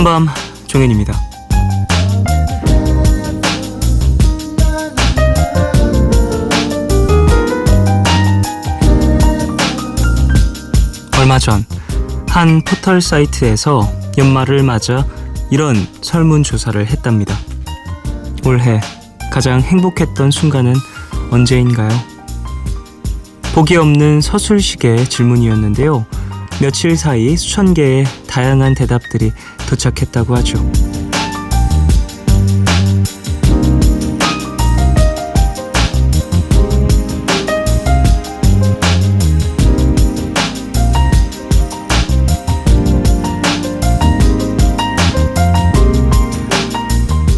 푸른밤 종현입니다. 얼마 전 한 포털 사이트에서 연말을 맞아 이런 설문조사를 했답니다. 올해 가장 행복했던 순간은 언제인가요? 보기 없는 서술식의 질문이었는데요. 며칠 사이 수천 개의 다양한 대답들이 도착했다고 하죠.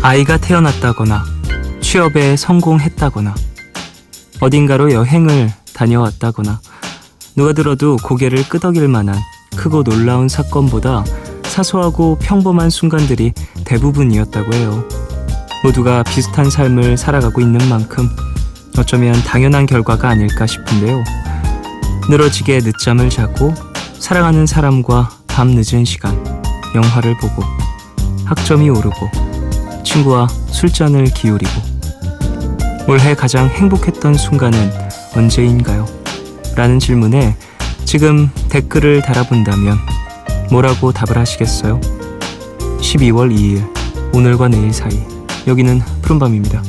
아이가 태어났다거나 취업에 성공했다거나 어딘가로 여행을 다녀왔다거나 누가 들어도 고개를 끄덕일 만한 크고 놀라운 사건보다 사소하고 평범한 순간들이 대부분이었다고 해요. 모두가 비슷한 삶을 살아가고 있는 만큼 어쩌면 당연한 결과가 아닐까 싶은데요. 늘어지게 늦잠을 자고 사랑하는 사람과 밤 늦은 시간 영화를 보고 학점이 오르고 친구와 술잔을 기울이고 올해 가장 행복했던 순간은 언제인가요? 라는 질문에 지금 댓글을 달아본다면 뭐라고 답을 하시겠어요? 12월 2일 오늘과 내일 사이 여기는 푸른밤입니다.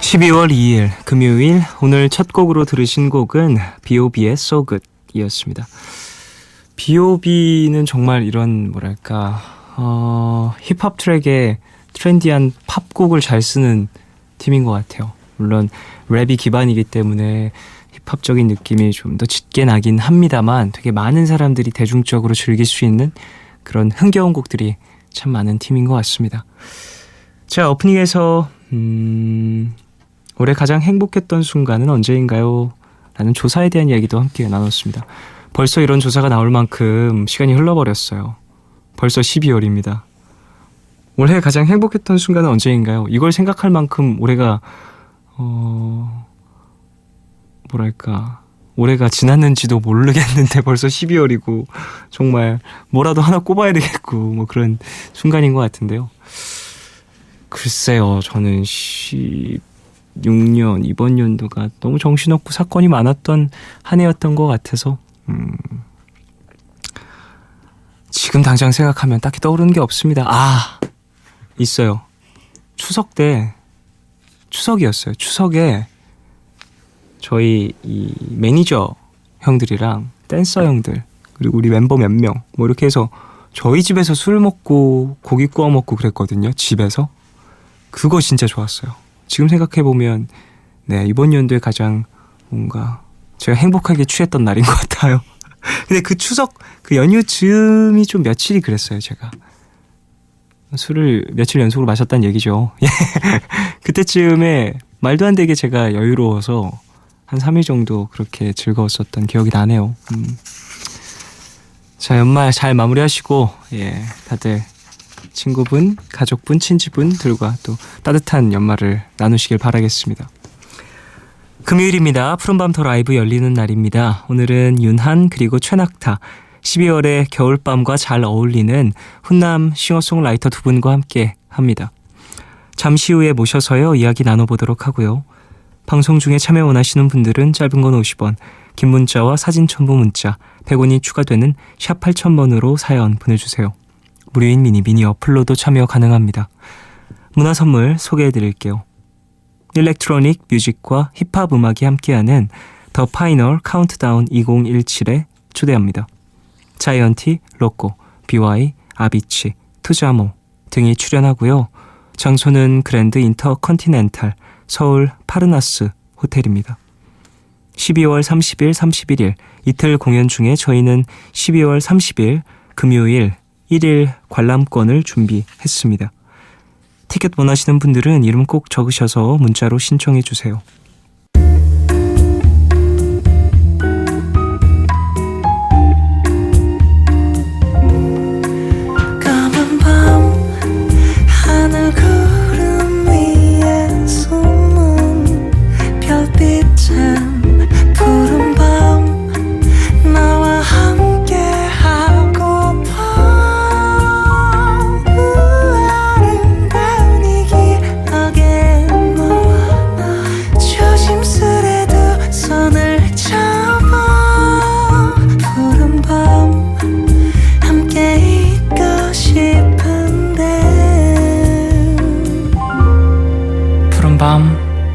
12월 2일 금요일 오늘 첫 곡으로 들으신 곡은 B.O.B의 So Good 이었습니다. B.O.B는 정말 이런 뭐랄까 힙합 트랙에 트렌디한 팝곡을 잘 쓰는 팀인 것 같아요. 물론 랩이 기반이기 때문에 힙합적인 느낌이 좀 더 짙게 나긴 합니다만 되게 많은 사람들이 대중적으로 즐길 수 있는 그런 흥겨운 곡들이 참 많은 팀인 것 같습니다. 자, 오프닝에서 올해 가장 행복했던 순간은 언제인가요? 라는 조사에 대한 이야기도 함께 나눴습니다. 벌써 이런 조사가 나올 만큼 시간이 흘러버렸어요. 벌써 12월입니다. 올해 가장 행복했던 순간은 언제인가요? 이걸 생각할 만큼 올해가 올해가 지났는지도 모르겠는데 벌써 12월이고 정말 뭐라도 하나 꼽아야 되겠고 뭐 그런 순간인 것 같은데요. 글쎄요, 저는 16년 이번 연도가 너무 정신없고 사건이 많았던 한 해였던 것 같아서 지금 당장 생각하면 딱히 떠오르는 게 없습니다. 있어요. 추석이었어요. 추석에 저희 이 매니저 형들이랑 댄서 형들 그리고 우리 멤버 몇 명 뭐 이렇게 해서 저희 집에서 술 먹고 고기 구워 먹고 그랬거든요. 집에서. 그거 진짜 좋았어요. 지금 생각해보면 이번 연도에 가장 뭔가 제가 행복하게 취했던 날인 것 같아요. 근데 그 추석 그 연휴 즈음이 좀 며칠이 그랬어요. 제가 술을 며칠 연속으로 마셨다는 얘기죠. 그때쯤에 말도 안 되게 제가 여유로워서 한 3일 정도 그렇게 즐거웠었던 기억이 나네요. 자, 연말 잘 마무리하시고 다들 친구분, 가족분, 친지분들과 또 따뜻한 연말을 나누시길 바라겠습니다. 금요일입니다. 푸른밤 더 라이브 열리는 날입니다. 오늘은 윤한 그리고 최낙타 12월의 겨울밤과 잘 어울리는 훈남 싱어송라이터 두 분과 함께 합니다. 잠시 후에 모셔서요 이야기 나눠보도록 하고요. 방송 중에 참여 원하시는 분들은 짧은 건 50원, 긴 문자와 사진 첨부 문자 100원이 추가되는 샵 8000번으로 사연 보내주세요. 무료인 미니 어플로도 참여 가능합니다. 문화 선물 소개해드릴게요. 일렉트로닉 뮤직과 힙합 음악이 함께하는 더 파이널 카운트다운 2017에 초대합니다. 자이언티, 로꼬, BY, 아비치, 투자모 등이 출연하고요. 장소는 그랜드 인터컨티넨탈 서울 파르나스 호텔입니다. 12월 30일, 31일 이틀 공연 중에 저희는 12월 30일 금요일 1일 관람권을 준비했습니다. 티켓 원하시는 분들은 이름 꼭 적으셔서 문자로 신청해 주세요.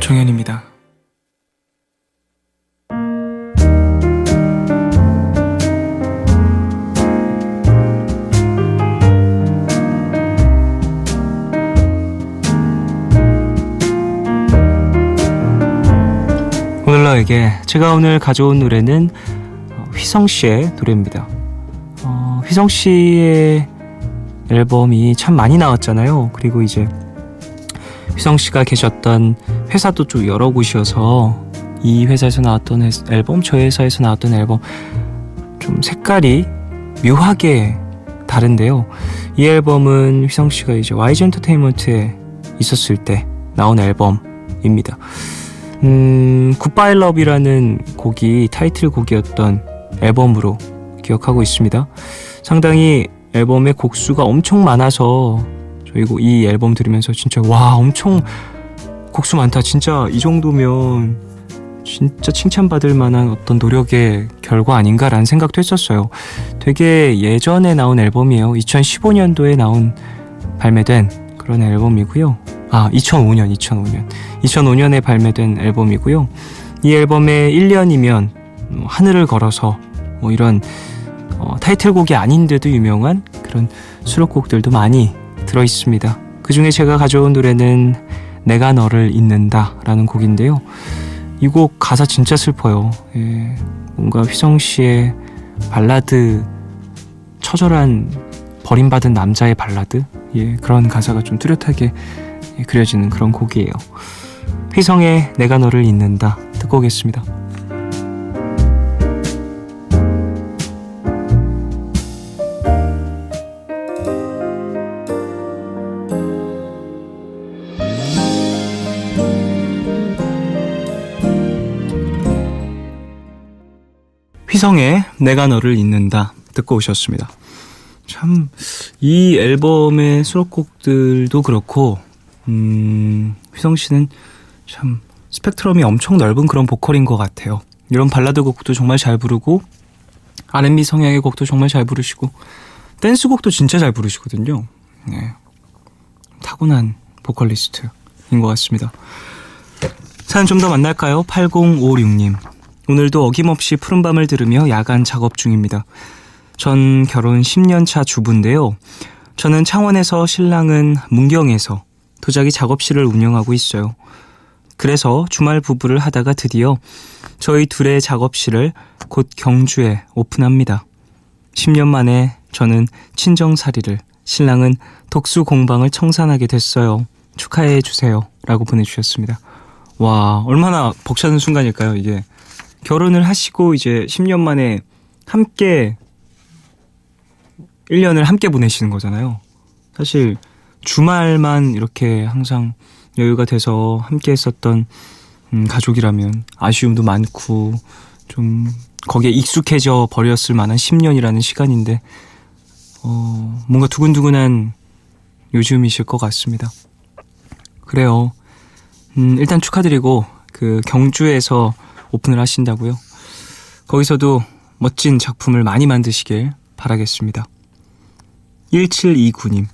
정현입니다. 오늘 너에게 제가 오늘 가져온 노래는 휘성씨의 노래입니다. 휘성씨의 앨범이 참 많이 나왔잖아요. 그리고 이제 휘성씨가 계셨던 회사도 좀 여러 곳이어서 이 회사에서 나왔던 앨범, 저 회사에서 나왔던 앨범 좀 색깔이 묘하게 다른데요. 이 앨범은 휘성씨가 이제 YG 엔터테인먼트에 있었을 때 나온 앨범입니다. 굿바이 러브이라는 곡이 타이틀곡이었던 앨범으로 기억하고 있습니다. 상당히 앨범의 곡수가 엄청 많아서 저희 이 앨범 들으면서 진짜 와 엄청 곡수 많다. 진짜 이 정도면 진짜 칭찬받을 만한 어떤 노력의 결과 아닌가라는 생각도 했었어요. 되게 예전에 나온 앨범이에요. 2015년도에 발매된 그런 앨범이고요. 2005년에 발매된 앨범이고요. 이 앨범에 1년이면 하늘을 걸어서 이런 타이틀곡이 아닌데도 유명한 그런 수록곡들도 많이 들어있습니다. 그 중에 제가 가져온 노래는 내가 너를 잊는다 라는 곡인데요. 이 곡 가사 진짜 슬퍼요. 뭔가 휘성씨의 발라드, 처절한 버림받은 남자의 발라드, 그런 가사가 좀 뚜렷하게 그려지는 그런 곡이에요. 휘성의 내가 너를 잊는다 듣고 오겠습니다. 휘성의 내가 너를 잊는다 듣고 오셨습니다. 참 이 앨범의 수록곡들도 그렇고 휘성씨는 참 스펙트럼이 엄청 넓은 그런 보컬인 것 같아요. 이런 발라드 곡도 정말 잘 부르고 R&B 성향의 곡도 정말 잘 부르시고 댄스 곡도 진짜 잘 부르시거든요. 타고난 보컬리스트인 것 같습니다. 사연 좀 더 만날까요? 8056님. 오늘도 어김없이 푸른밤을 들으며 야간 작업 중입니다. 전 결혼 10년 차 주부인데요. 저는 창원에서 신랑은 문경에서 도자기 작업실을 운영하고 있어요. 그래서 주말 부부를 하다가 드디어 저희 둘의 작업실을 곧 경주에 오픈합니다. 10년 만에 저는 친정살이를, 신랑은 독수 공방을 청산하게 됐어요. 축하해 주세요 라고 보내주셨습니다. 와, 얼마나 벅차는 순간일까요 이게. 결혼을 하시고 이제 10년 만에 함께 1년을 함께 보내시는 거잖아요. 사실 주말만 이렇게 항상 여유가 돼서 함께 했었던 가족이라면 아쉬움도 많고 좀 거기에 익숙해져 버렸을 만한 10년이라는 시간인데 뭔가 두근두근한 요즘이실 것 같습니다. 그래요. 일단 축하드리고 그 경주에서 오픈을 하신다고요? 거기서도 멋진 작품을 많이 만드시길 바라겠습니다. 1729님.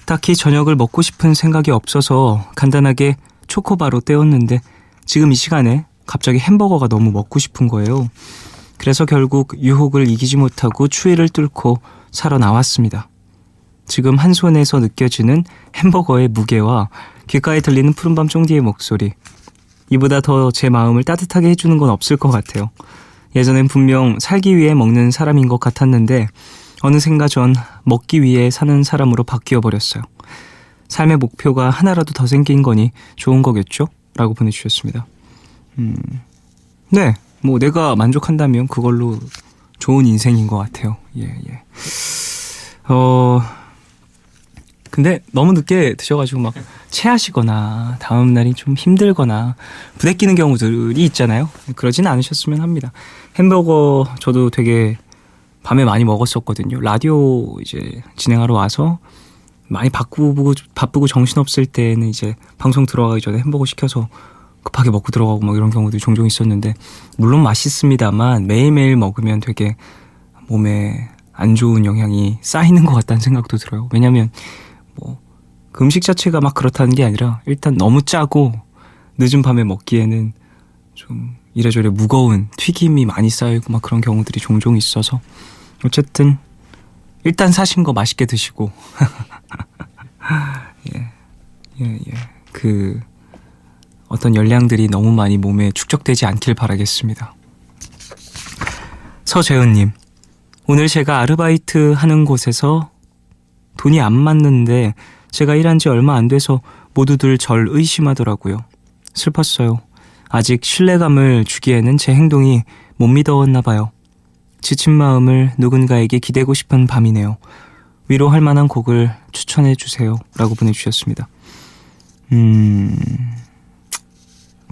딱히 저녁을 먹고 싶은 생각이 없어서 간단하게 초코바로 때웠는데 지금 이 시간에 갑자기 햄버거가 너무 먹고 싶은 거예요. 그래서 결국 유혹을 이기지 못하고 추위를 뚫고 사러 나왔습니다. 지금 한 손에서 느껴지는 햄버거의 무게와 귓가에 들리는 푸른밤 쫑디의 목소리, 이보다 더 제 마음을 따뜻하게 해주는 건 없을 것 같아요. 예전엔 분명 살기 위해 먹는 사람인 것 같았는데 어느샌가 전 먹기 위해 사는 사람으로 바뀌어 버렸어요. 삶의 목표가 하나라도 더 생긴 거니 좋은 거겠죠? 라고 보내주셨습니다. 네, 뭐 내가 만족한다면 그걸로 좋은 인생인 것 같아요. 근데 너무 늦게 드셔가지고 막 체하시거나 다음날이 좀 힘들거나 부대끼는 경우들이 있잖아요. 그러진 않으셨으면 합니다. 햄버거 저도 되게 밤에 많이 먹었었거든요. 라디오 이제 진행하러 와서 많이 바쁘고 정신없을 때는 이제 방송 들어가기 전에 햄버거 시켜서 급하게 먹고 들어가고 막 이런 경우도 종종 있었는데, 물론 맛있습니다만 매일매일 먹으면 되게 몸에 안 좋은 영향이 쌓이는 것 같다는 생각도 들어요. 왜냐면 뭐 그 음식 자체가 막 그렇다는 게 아니라 일단 너무 짜고 늦은 밤에 먹기에는 좀 이래저래 무거운 튀김이 많이 쌓이고 막 그런 경우들이 종종 있어서 어쨌든 일단 사신 거 맛있게 드시고 그 어떤 열량들이 너무 많이 몸에 축적되지 않길 바라겠습니다. 서재은님, 오늘 제가 아르바이트 하는 곳에서 돈이 안 맞는데 제가 일한 지 얼마 안 돼서 모두들 절 의심하더라고요. 슬펐어요. 아직 신뢰감을 주기에는 제 행동이 못 믿어왔나 봐요. 지친 마음을 누군가에게 기대고 싶은 밤이네요. 위로할 만한 곡을 추천해 주세요. 라고 보내주셨습니다.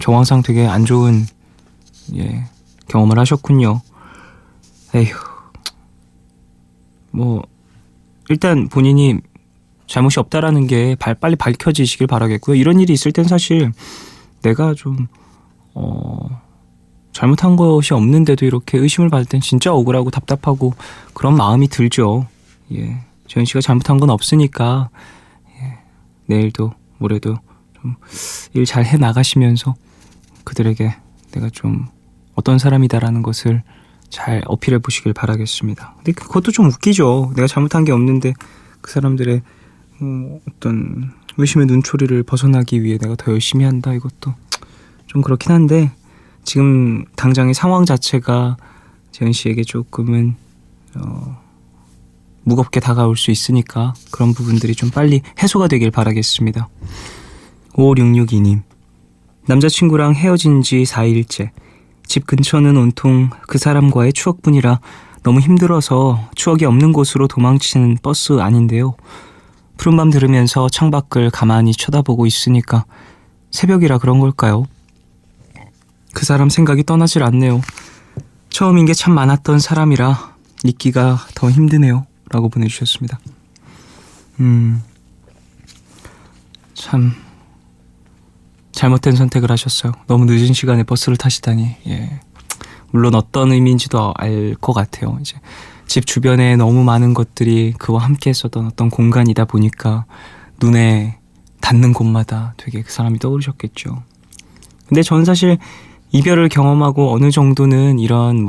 정황상 되게 안 좋은 경험을 하셨군요. 에휴, 일단 본인이 잘못이 없다라는 게 빨리 밝혀지시길 바라겠고요. 이런 일이 있을 땐 사실 내가 좀 잘못한 것이 없는데도 이렇게 의심을 받을 땐 진짜 억울하고 답답하고 그런 마음이 들죠. 재현 씨가 잘못한 건 없으니까 내일도 모레도 좀 일 잘 해 나가시면서 그들에게 내가 좀 어떤 사람이다라는 것을 잘 어필해 보시길 바라겠습니다. 근데 그것도 좀 웃기죠. 내가 잘못한 게 없는데 그 사람들의 어떤 의심의 눈초리를 벗어나기 위해 내가 더 열심히 한다. 이것도 좀 그렇긴 한데 지금 당장의 상황 자체가 재은 씨에게 조금은 무겁게 다가올 수 있으니까 그런 부분들이 좀 빨리 해소가 되길 바라겠습니다. 5662님, 남자친구랑 헤어진 지 4일째. 집 근처는 온통 그 사람과의 추억뿐이라 너무 힘들어서 추억이 없는 곳으로 도망치는 버스 아닌데요. 푸른밤 들으면서 창밖을 가만히 쳐다보고 있으니까 새벽이라 그런 걸까요? 그 사람 생각이 떠나질 않네요. 처음인 게 참 많았던 사람이라 잊기가 더 힘드네요. 라고 보내주셨습니다. 참 잘못된 선택을 하셨어요. 너무 늦은 시간에 버스를 타시다니. 물론 어떤 의미인지도 알 것 같아요. 이제 집 주변에 너무 많은 것들이 그와 함께 했었던 어떤 공간이다 보니까 눈에 닿는 곳마다 되게 그 사람이 떠오르셨겠죠. 근데 저는 사실 이별을 경험하고 어느 정도는 이런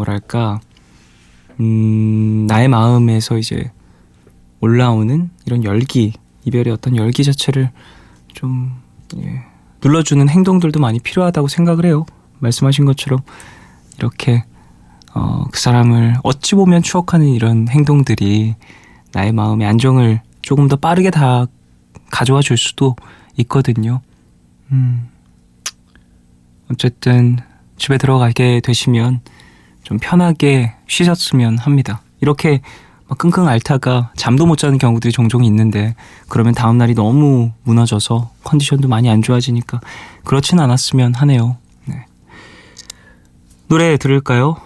나의 마음에서 이제 올라오는 이런 열기, 이별의 어떤 열기 자체를 좀 눌러주는 행동들도 많이 필요하다고 생각을 해요. 말씀하신 것처럼 이렇게 그 사람을 어찌 보면 추억하는 이런 행동들이 나의 마음의 안정을 조금 더 빠르게 다 가져와 줄 수도 있거든요. 어쨌든 집에 들어가게 되시면 좀 편하게 쉬셨으면 합니다. 이렇게 막 끙끙 앓다가 잠도 못 자는 경우들이 종종 있는데 그러면 다음날이 너무 무너져서 컨디션도 많이 안 좋아지니까 그렇진 않았으면 하네요. 노래 들을까요?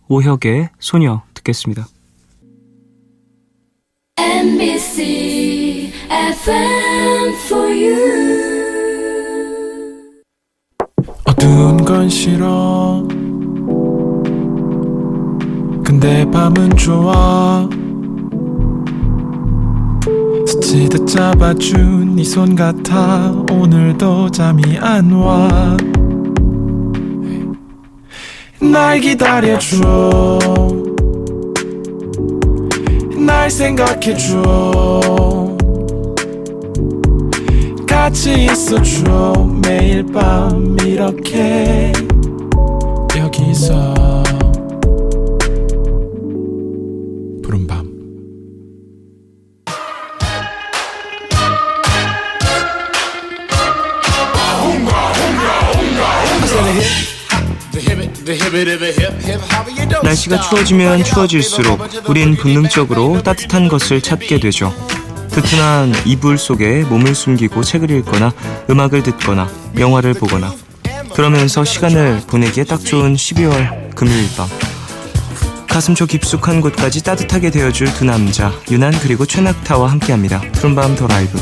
오혁의 소녀 듣겠습니다. MBC FM for you. 어두운 건 싫어. 근데 밤은 좋아. 스치듯 잡아준 네 손 같아. 오늘도 잠이 안 와. 날 기다려줘. 날 생각해줘. 같이 있어줘. 매일 밤 이렇게 여기서 푸른밤. 날씨가 추워지면 추워질수록 우린 본능적으로 따뜻한 것을 찾게 되죠. 뜨뜻한 이불 속에 몸을 숨기고 책을 읽거나 음악을 듣거나 영화를 보거나 그러면서 시간을 보내기에 딱 좋은 12월 금요일 밤. 가슴속 깊숙한 곳까지 따뜻하게 되어줄 두 남자 윤한 그리고 최낙타와 함께합니다. 푸른밤 더 라이브.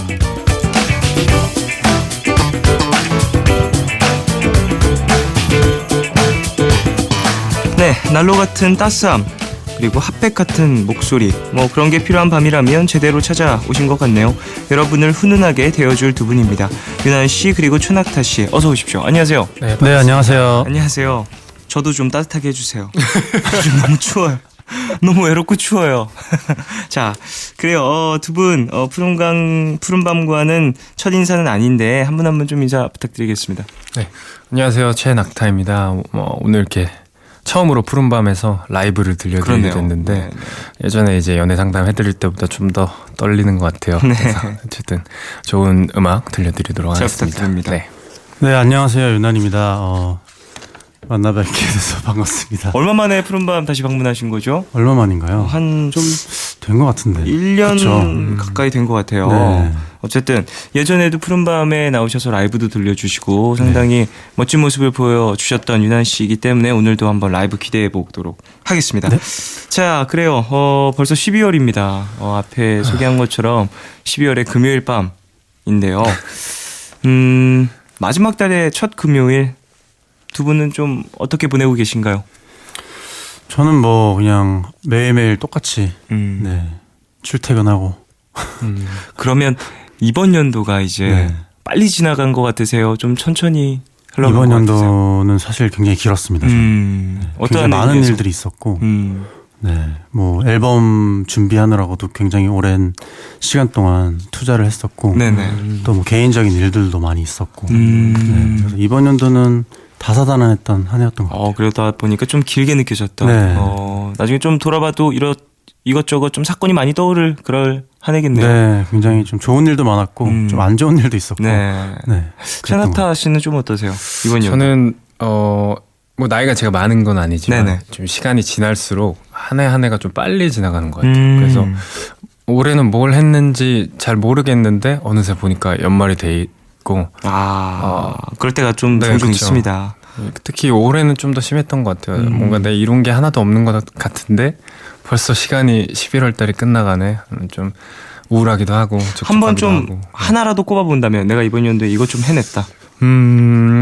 네, 난로 같은 따스함 그리고 핫백 같은 목소리 뭐 그런 게 필요한 밤이라면 제대로 찾아오신 것 같네요. 여러분을 훈훈하게 데워줄 두 분입니다. 윤한 씨 그리고 최낙타 씨 어서 오십시오. 안녕하세요. 네, 안녕하세요. 안녕하세요. 저도 좀 따뜻하게 해주세요. 요즘 너무 추워요. 너무 외롭고 추워요. 자, 그래요. 두 분 푸른밤과는 첫 인사는 아닌데 한 분 한 분 좀 인사 부탁드리겠습니다. 네, 안녕하세요. 최낙타입니다. 오늘 이렇게 처음으로 푸른밤에서 라이브를 들려드리게 그러네요. 됐는데 네, 네. 예전에 이제 연애 상담 해드릴 때보다 좀 더 떨리는 것 같아요. 네. 그래서 어쨌든 좋은 음악 들려드리도록 잘 하겠습니다. 부탁드립니다. 네. 네, 안녕하세요. 윤한입니다. 만나 뵙게 돼서 반갑습니다. 얼마 만에 푸른밤 다시 방문하신 거죠? 얼마 만인가요? 한 좀 된 것 같은데. 1년 그쵸. 가까이 된 것 같아요. 네. 어쨌든 예전에도 푸른밤에 나오셔서 라이브도 들려주시고 상당히 멋진 모습을 보여주셨던 윤한 씨이기 때문에 오늘도 한번 라이브 기대해 보도록 하겠습니다. 네. 자, 그래요. 벌써 12월입니다. 앞에 소개한 것처럼 12월의 금요일 밤인데요. 마지막 달의 첫 금요일 두 분은 좀 어떻게 보내고 계신가요? 저는 뭐 그냥 매일매일 똑같이 네. 출퇴근하고. 그러면 이번 연도가 이제 네. 빨리 지나간 것 같으세요? 좀 천천히 흘러간 이번 것 같으세요? 연도는 사실 굉장히 길었습니다. 굉장히 굉장히 많은 의미에서? 일들이 있었고, 음. 네, 뭐 앨범 준비하느라고도 굉장히 오랜 시간 동안 투자를 했었고, 네네. 또 뭐 개인적인 일들도 많이 있었고, 음. 네, 그래서 이번 연도는 다사다난했던 한 해였던 것 같아요. 그러다 보니까 좀 길게 느껴졌던. 네. 나중에 좀 돌아봐도 이것저것 좀 사건이 많이 떠오를 그럴 한 해겠네요. 네, 굉장히 좀 좋은 일도 많았고 좀 안 좋은 일도 있었고. 네. 네. 그랬던 것 최낙타 씨는 좀 어떠세요? 이번 연도. 저는 뭐 나이가 제가 많은 건 아니지만 네네. 좀 시간이 지날수록 한 해 한 해가 좀 빨리 지나가는 것 같아요. 음. 그래서 올해는 뭘 했는지 잘 모르겠는데 어느새 보니까 연말이 돼 있고 그럴 때가 좀 네, 종종 그쵸. 있습니다. 특히 올해는 좀 더 심했던 것 같아요. 뭔가 내 이룬 게 하나도 없는 것 같은데 벌써 시간이 11월 달이 끝나가네. 좀 우울하기도 하고 한번 촉촉하기도 좀 하고. 하나라도 꼽아본다면 내가 이번 연도에 이것 좀 해냈다.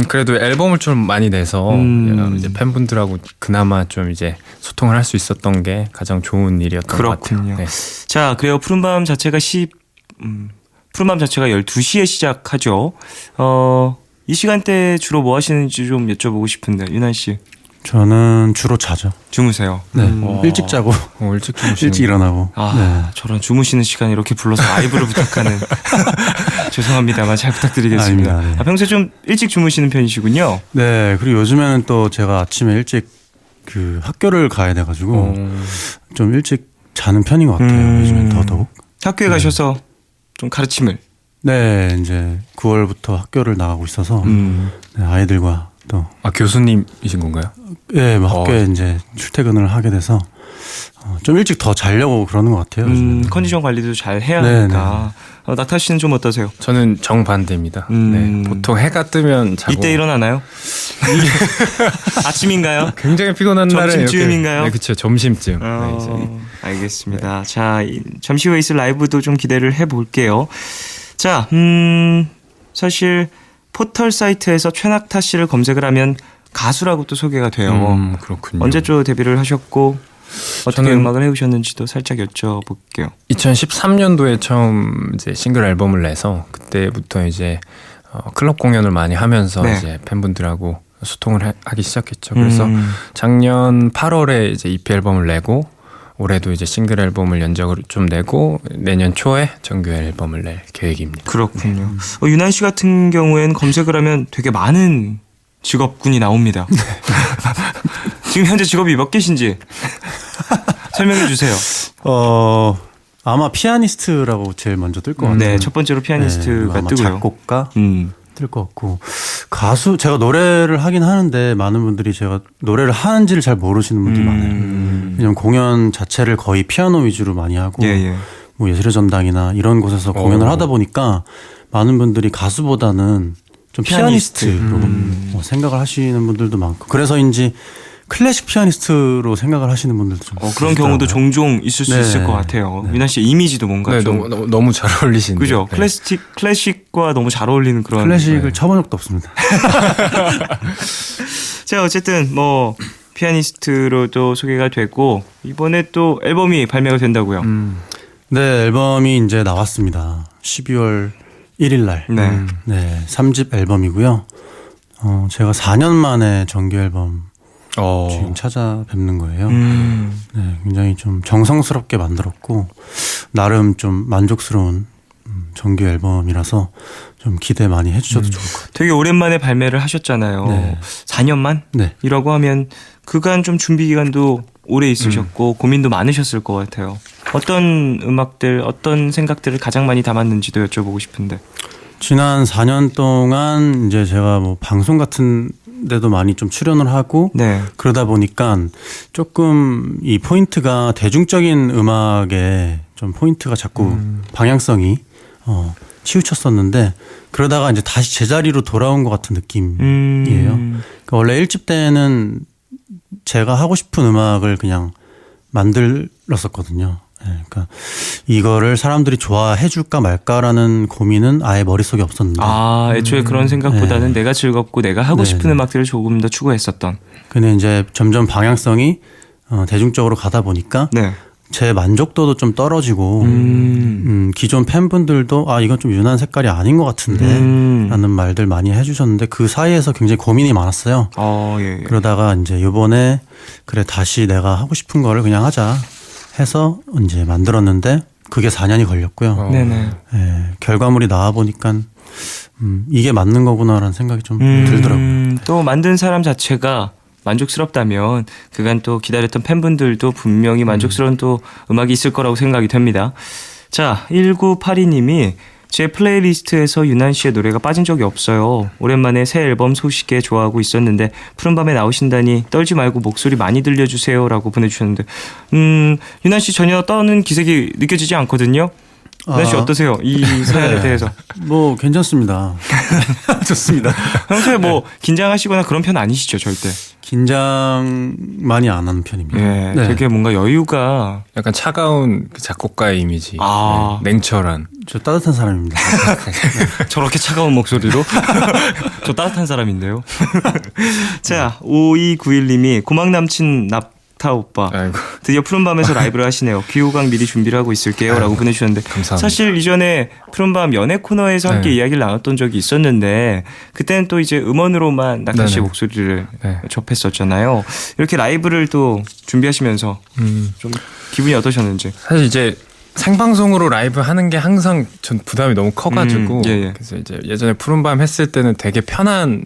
그래도 앨범을 좀 많이 내서 이제 팬분들하고 그나마 좀 이제 소통을 할 수 있었던 게 가장 좋은 일이었던 것 그렇군요. 같아요. 네. 자, 그래요. 푸른밤 자체가 12시에 시작하죠. 이 시간대 주로 뭐 하시는지 좀 여쭤보고 싶은데 윤한 씨 저는 주로 자죠. 주무세요. 네. 음. 일찍 자고 일찍 주무시는 일찍 일어나고. 네. 저런 주무시는 시간에 이렇게 불러서 라이브를 부탁하는 죄송합니다만 잘 부탁드리겠습니다. 아닙니다. 네. 평소에 좀 일찍 주무시는 편이시군요. 네, 그리고 요즘에는 또 제가 아침에 일찍 그 학교를 가야 돼가지고 좀 일찍 자는 편인 것 같아요. 요즘엔 더더욱. 학교에 가셔서 좀 가르침을. 네, 이제 9월부터 학교를 나가고 있어서 네, 아이들과 또 교수님이신 건가요? 뭐 학교에 이제 출퇴근을 하게 돼서 좀 일찍 더 자려고 그러는 것 같아요. 요즘에는. 컨디션 관리도 잘 해야 네, 하니까. 낙타 씨는 좀 어떠세요? 저는 정반대입니다. 네, 보통 해가 뜨면 자고 이때 일어나나요? 아침인가요? 굉장히 피곤한 날에 점심쯤인가요? 네, 그렇죠. 점심쯤. 네, 이제. 알겠습니다. 자, 잠시 후에 있을 라이브도 좀 기대를 해볼게요. 자, 사실 포털 사이트에서 최낙타 씨를 검색을 하면 가수라고 또 소개가 돼요. 그렇군요. 언제쯤 데뷔를 하셨고 어떻게 저는 음악을 해오셨는지도 살짝 여쭤볼게요. 2013년도에 처음 이제 싱글 앨범을 내서 그때부터 이제 클럽 공연을 많이 하면서 네. 이제 팬분들하고 소통을 하기 시작했죠. 그래서 작년 8월에 이제 EP 앨범을 내고 올해도 이제 싱글 앨범을 연작으로 좀 내고 내년 초에 정규 앨범을 낼 계획입니다. 그렇군요. 윤한 씨 같은 경우에는 검색을 하면 되게 많은 직업군이 나옵니다. 지금 현재 직업이 몇 개신지 설명해 주세요. 아마 피아니스트라고 제일 먼저 뜰 것 같아요. 네, 첫 번째로 피아니스트가 아마 뜨고요. 작곡가 음. 뜰 것 같고 가수 제가 노래를 하긴 하는데 많은 분들이 제가 노래를 하는지를 잘 모르시는 분들이 많아요. 왜냐면 공연 자체를 거의 피아노 위주로 많이 하고 예. 뭐 예술의 전당이나 이런 곳에서 공연을 하다 보니까 많은 분들이 가수보다는 좀 피아니스트로 생각을 하시는 분들도 많고 그래서인지 클래식 피아니스트로 생각을 하시는 분들도 좀 그런 경우도 종종 있을 수 네. 있을 것 같아요. 네. 윤한 씨 이미지도 뭔가 네, 좀 너무 잘 어울리시는데. 그죠? 네. 클래식과 너무 잘 어울리는 그런 클래식을 쳐본 적도 없습니다. 자, 어쨌든 뭐 피아니스트로도 소개가 되고 이번에 또 앨범이 발매가 된다고요. 네, 앨범이 이제 나왔습니다. 12월 1일 날. 네. 네, 3집 앨범이고요. 제가 4년 만에 정규 앨범 지금 찾아뵙는 거예요. 네, 굉장히 좀 정성스럽게 만들었고 나름 좀 만족스러운 정규 앨범이라서 좀 기대 많이 해주셔도 좋을 것 같아요. 되게 오랜만에 발매를 하셨잖아요. 네. 4년만? 네. 이라고 하면 그간 좀 준비 기간도 오래 있으셨고 고민도 많으셨을 것 같아요. 어떤 음악들, 어떤 생각들을 가장 많이 담았는지도 여쭤보고 싶은데. 지난 4년 동안 이제 제가 뭐 방송 같은 데도 많이 좀 출연을 하고 네. 그러다 보니까 조금 이 포인트가 대중적인 음악에 좀 포인트가 자꾸 방향성이 치우쳤었는데 그러다가 이제 다시 제자리로 돌아온 것 같은 느낌이에요. 그러니까 원래 1집 때는 제가 하고 싶은 음악을 그냥 만들었었거든요. 네, 그러니까 이거를 사람들이 좋아해 줄까 말까라는 고민은 아예 머릿속에 없었는데 애초에 그런 생각보다는 내가 즐겁고 내가 하고 싶은 네. 음악들을 조금 더 추구했었던. 근데 이제 점점 방향성이 대중적으로 가다 보니까 네. 제 만족도도 좀 떨어지고 기존 팬분들도 이건 좀 유난 색깔이 아닌 것 같은데 라는 말들 많이 해주셨는데 그 사이에서 굉장히 고민이 많았어요. 예. 그러다가 이제 이번에 그래 다시 내가 하고 싶은 거를 그냥 하자 해서 이제 만들었는데 그게 4년이 걸렸고요. 네네. 예, 결과물이 나와 보니까 이게 맞는 거구나라는 생각이 좀 들더라고요. 또 만든 사람 자체가 만족스럽다면 그간 또 기다렸던 팬분들도 분명히 만족스러운 또 음악이 있을 거라고 생각이 됩니다. 자, 1982님이 제 플레이리스트에서 유난 씨의 노래가 빠진 적이 없어요. 오랜만에 새 앨범 소식에 좋아하고 있었는데 푸른밤에 나오신다니 떨지 말고 목소리 많이 들려주세요 라고 보내주셨는데 유난 씨 전혀 떠는 기색이 느껴지지 않거든요. 유난 씨 어떠세요? 이 사연에 대해서. 뭐 괜찮습니다. 좋습니다. 평소에 뭐 긴장하시거나 그런 편 아니시죠 절대? 긴장 많이 안 하는 편입니다. 예, 네. 되게 뭔가 여유가 약간 차가운 그 작곡가의 이미지. 네, 냉철한. 저 따뜻한 사람입니다. 저렇게 차가운 목소리로? 저 따뜻한 사람인데요. 자, 5291님이 고막 남친 납타 오빠 아이고. 드디어 푸른밤에서 라이브를 하시네요. 귀호강 미리 준비를 하고 있을게요 라고 보내주셨는데 감사합니다. 사실 이전에 푸른밤 연애 코너에서 함께 네. 이야기를 나눴던 적이 있었는데 그때는 또 이제 음원으로만 낙타 씨의 네네. 목소리를 네. 접했었잖아요. 이렇게 라이브를 또 준비하시면서 좀 기분이 어떠셨는지. 사실 이제 생방송으로 라이브 하는 게 항상 전 부담이 너무 커가지고 예. 그래서 이제 예전에 푸른밤 했을 때는 되게 편한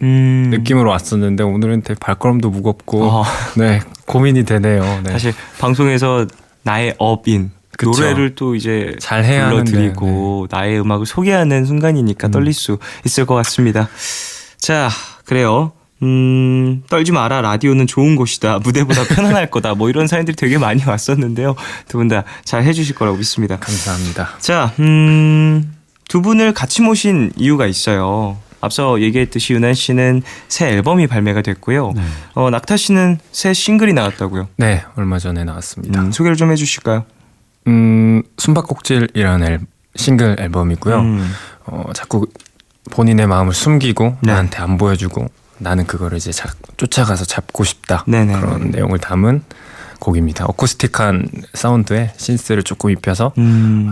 느낌으로 왔었는데 오늘은 되게 발걸음도 무겁고 네 고민이 되네요. 네. 사실 방송에서 나의 업인 그쵸. 노래를 또 이제 잘 해야 불러드리고 나의 음악을 소개하는 순간이니까 떨릴 수 있을 것 같습니다. 자, 그래요. 떨지 마라. 라디오는 좋은 곳이다. 무대보다 편안할 거다. 뭐 이런 사연들이 되게 많이 왔었는데요. 두 분 다 잘 해주실 거라고 믿습니다. 감사합니다. 자, 두 분을 같이 모신 이유가 있어요. 앞서 얘기했듯이 유난 씨는 새 앨범이 발매가 됐고요. 낙타 씨는 새 싱글이 나왔다고요. 네 얼마 전에 나왔습니다. 소개를 좀 해주실까요? 숨바꼭질이라는 싱글 앨범이고요. 자꾸 본인의 마음을 숨기고 네. 나한테 안 보여주고 나는 그거를 이제 쫓아가서 잡고 싶다. 네네. 그런 내용을 담은 곡입니다. 어쿠스틱한 사운드에 신스를 조금 입혀서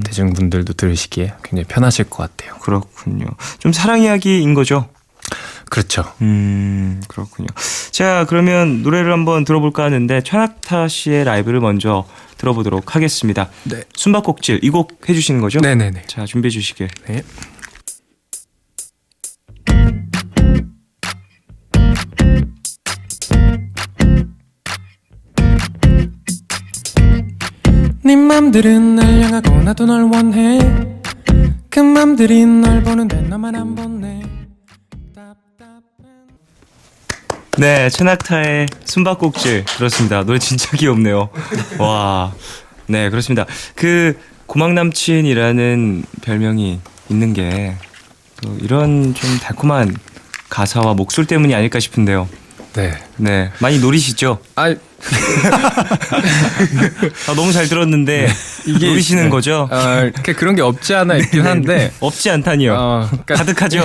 대중분들도 들으시기에 굉장히 편하실 것 같아요. 그렇군요. 좀 사랑 이야기인 거죠? 그렇죠. 그렇군요. 자, 그러면 노래를 한번 들어볼까 하는데 최낙타 씨의 라이브를 먼저 들어보도록 하겠습니다. 네. 숨바꼭질 이 곡 해주시는 거죠? 네네네. 자, 준비해 주시길. 네. 네 맘들은 날 향하고 나도 널 원해 그 맘들이 널 보는데 너만 안 보네 네, 최낙타의 숨바꼭질 들었습니다. 노래 진짜 귀엽네요. 와, 네 그렇습니다. 그 고막 남친이라는 별명이 있는 게 또 이런 좀 달콤한 가사와 목소리 때문이 아닐까 싶은데요. 네. 네, 많이 노리시죠? 아 너무 잘 들었는데 이게- 노리시는 네. 거죠? 그런 게 없지 않아 있긴 한데 없지 않다니요. 그러니까 가득하죠.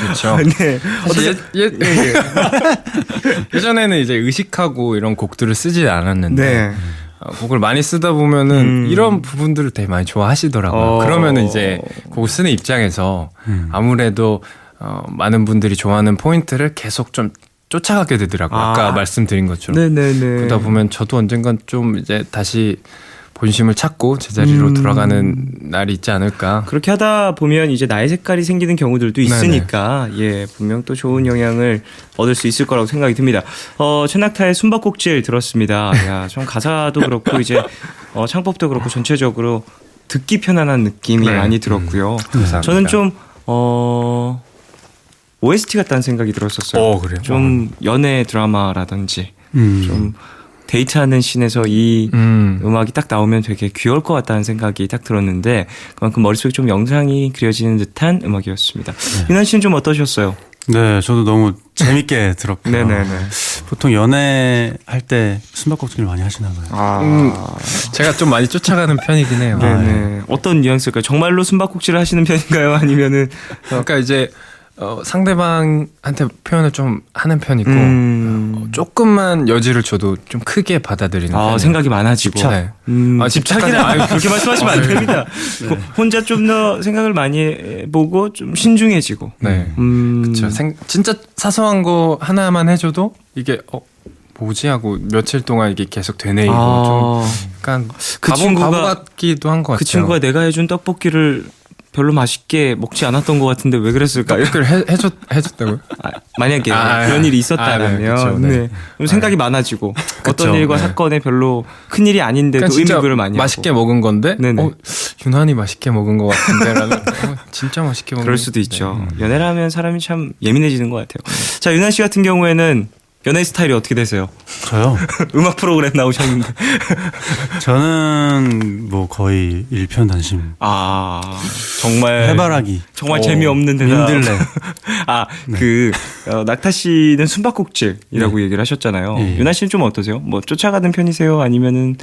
그렇죠. 네. 예전에는 이제 의식하고 이런 곡들을 쓰지 않았는데 네. 곡을 많이 쓰다 보면은 이런 부분들을 되게 많이 좋아하시더라고요. 그러면은 이제 곡을 쓰는 입장에서 아무래도 많은 분들이 좋아하는 포인트를 계속 좀 쫓아가게 되더라고요. 아까 말씀드린 것처럼. 네네네. 그러다 보면 저도 언젠간 좀 이제 다시 본심을 찾고 제자리로 돌아가는 날이 있지 않을까. 그렇게 하다 보면 이제 나의 색깔이 생기는 경우들도 있으니까 예 분명 또 좋은 영향을 얻을 수 있을 거라고 생각이 듭니다. 최낙타의 숨바꼭질 들었습니다. 야, 좀 가사도 그렇고 이제 창법도 그렇고 전체적으로 듣기 편안한 느낌이 네. 많이 들었고요. 감사합니다. 저는 좀 OST 같다는 생각이 들었었어요. 그래요? 좀 연애 드라마라든지 좀 데이트하는 씬에서 이 음악이 딱 나오면 되게 귀여울 것 같다는 생각이 딱 들었는데 그만큼 머릿속에 좀 영상이 그려지는 듯한 음악이었습니다. 윤한 씨는 좀 어떠셨어요? 네, 저도 너무 재밌게 들었고요. 네네네. 보통 연애할 때 숨바꼭질을 많이 하시나 봐요. 제가 좀 많이 쫓아가는 편이긴 해요. 네네. 어떤 뉘앙스일까요? 정말로 숨바꼭질을 하시는 편인가요? 아니면은 그러니까 이제 상대방한테 표현을 좀 하는 편이고 조금만 여지를 줘도 좀 크게 받아들이는 편이에요. 생각이 많아지고. 집착. 네. 집착이라 집착하지 그렇게 말씀하시면 안 됩니다. 혼자 좀 더 생각을 많이 해보고 좀 신중해지고. 네. 그렇죠. 진짜 사소한 거 하나만 해줘도 이게 뭐지 하고 며칠 동안 이게 계속 되뇌이고 좀 약간 그 바보 친구가- 같기도 한 것 같아요. 그 친구가 내가 해준 떡볶이를 별로 맛있게 먹지 않았던 것 같은데 왜 그랬을까요? 떡볶이를 해줬다고요? 만약에 그런 일이 있었다면 네, 그쵸, 네. 그럼 생각이 많아지고 어떤 그쵸, 일과 네. 사건에 별로 큰 일이 아닌데도 그러니까 진짜 의미부여를 많이 맛있게 하고. 먹은 건데 네네. 윤환이 맛있게 먹은 것 같은데라는 진짜 맛있게 먹은 그럴 수도 있죠. 네. 연애라면 사람이 참 예민해지는 것 같아요. 자, 윤한 씨 같은 경우에는 연애 스타일이 어떻게 되세요? 저요? 음악 프로그램 나오셨는데. 저는 뭐 거의 일편단심. 정말 해바라기. 정말 재미없는 대답. 민들레. 낙타 씨는 숨바꼭질이라고 얘기를 하셨잖아요. 예. 윤아 씨는 좀 어떠세요? 뭐 쫓아가는 편이세요? 아니면은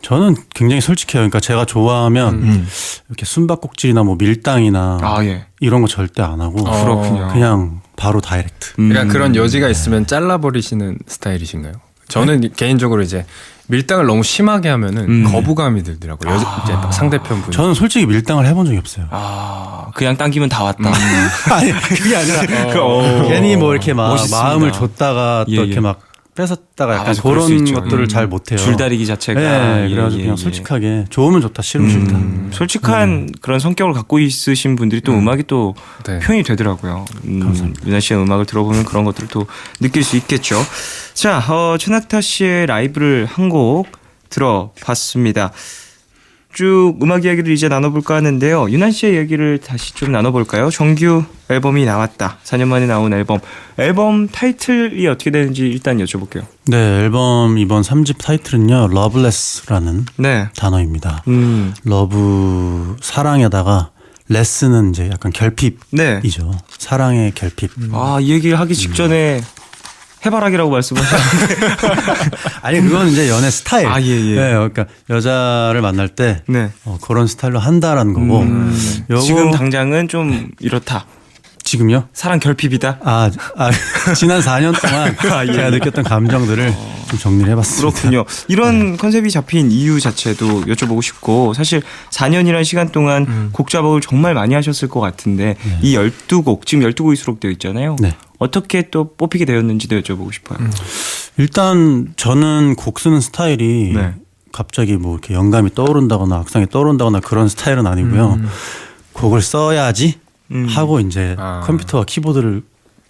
저는 굉장히 솔직해요. 그러니까 제가 좋아하면 이렇게 숨바꼭질이나 뭐 밀당이나 예. 이런 거 절대 안 하고 그렇군요. 그냥 바로 다이렉트. 그러니까 그런 여지가 있으면 잘라버리시는 스타일이신가요? 저는 개인적으로 이제 밀당을 너무 심하게 하면은 거부감이 들더라고요. 이제 상대편분이. 저는 솔직히 밀당을 해본 적이 없어요. 그냥 당기면 다 왔다. 아니 그게 아니라 괜히 뭐 이렇게 막 멋있습니다. 마음을 줬다가 또 예, 이렇게 예. 막 뺏었다가 약간 맞아, 그럴 수 그런 있죠. 것들을 잘 못해요. 줄다리기 자체가. 네, 그래가지고 그냥 솔직하게 좋으면 좋다, 싫으면 싫다. 솔직한 그런 성격을 갖고 있으신 분들이 또 음악이 또 네. 표현이 되더라고요. 감사합니다. 윤아 씨의 음악을 들어보면 그런 것들을 또 느낄 수 있겠죠. 자, 최낙타 씨의 라이브를 한 곡 들어봤습니다. 쭉 음악 이야기를 이제 나눠볼까 하는데요. 윤한 씨의 얘기를 다시 좀 나눠볼까요? 정규 앨범이 나왔다. 4년 만에 나온 앨범. 앨범 타이틀이 어떻게 되는지 일단 여쭤볼게요. 네, 앨범 이번 3집 타이틀은요, Loveless라는 네. 단어입니다. 러브 사랑에다가 레스는 이제 약간 결핍이죠. 네. 사랑의 결핍. 이 얘기를 하기 직전에 해바라기라고 말씀하셨는데. 아니 그건 이제 연애 스타일. 예. 네, 그러니까 여자를 만날 때 네. 그런 스타일로 한다라는 거고. 요거 지금 당장은 좀 이렇다. 지금요? 사랑 결핍이다. 지난 4년 동안 제가 느꼈던 감정들을 좀 정리를 해봤습니다. 그렇군요. 이런 컨셉이 잡힌 이유 자체도 여쭤보고 싶고 사실 4년이라는 시간 동안 곡 작업을 정말 많이 하셨을 것 같은데 이 12곡, 지금 12곡이 수록되어 있잖아요. 네. 어떻게 또 뽑히게 되었는지도 여쭤보고 싶어요. 일단 저는 곡 쓰는 스타일이 네. 갑자기 뭐 이렇게 영감이 떠오른다거나 악상이 떠오른다거나 그런 스타일은 아니고요. 곡을 써야지 하고 이제 컴퓨터와 키보드를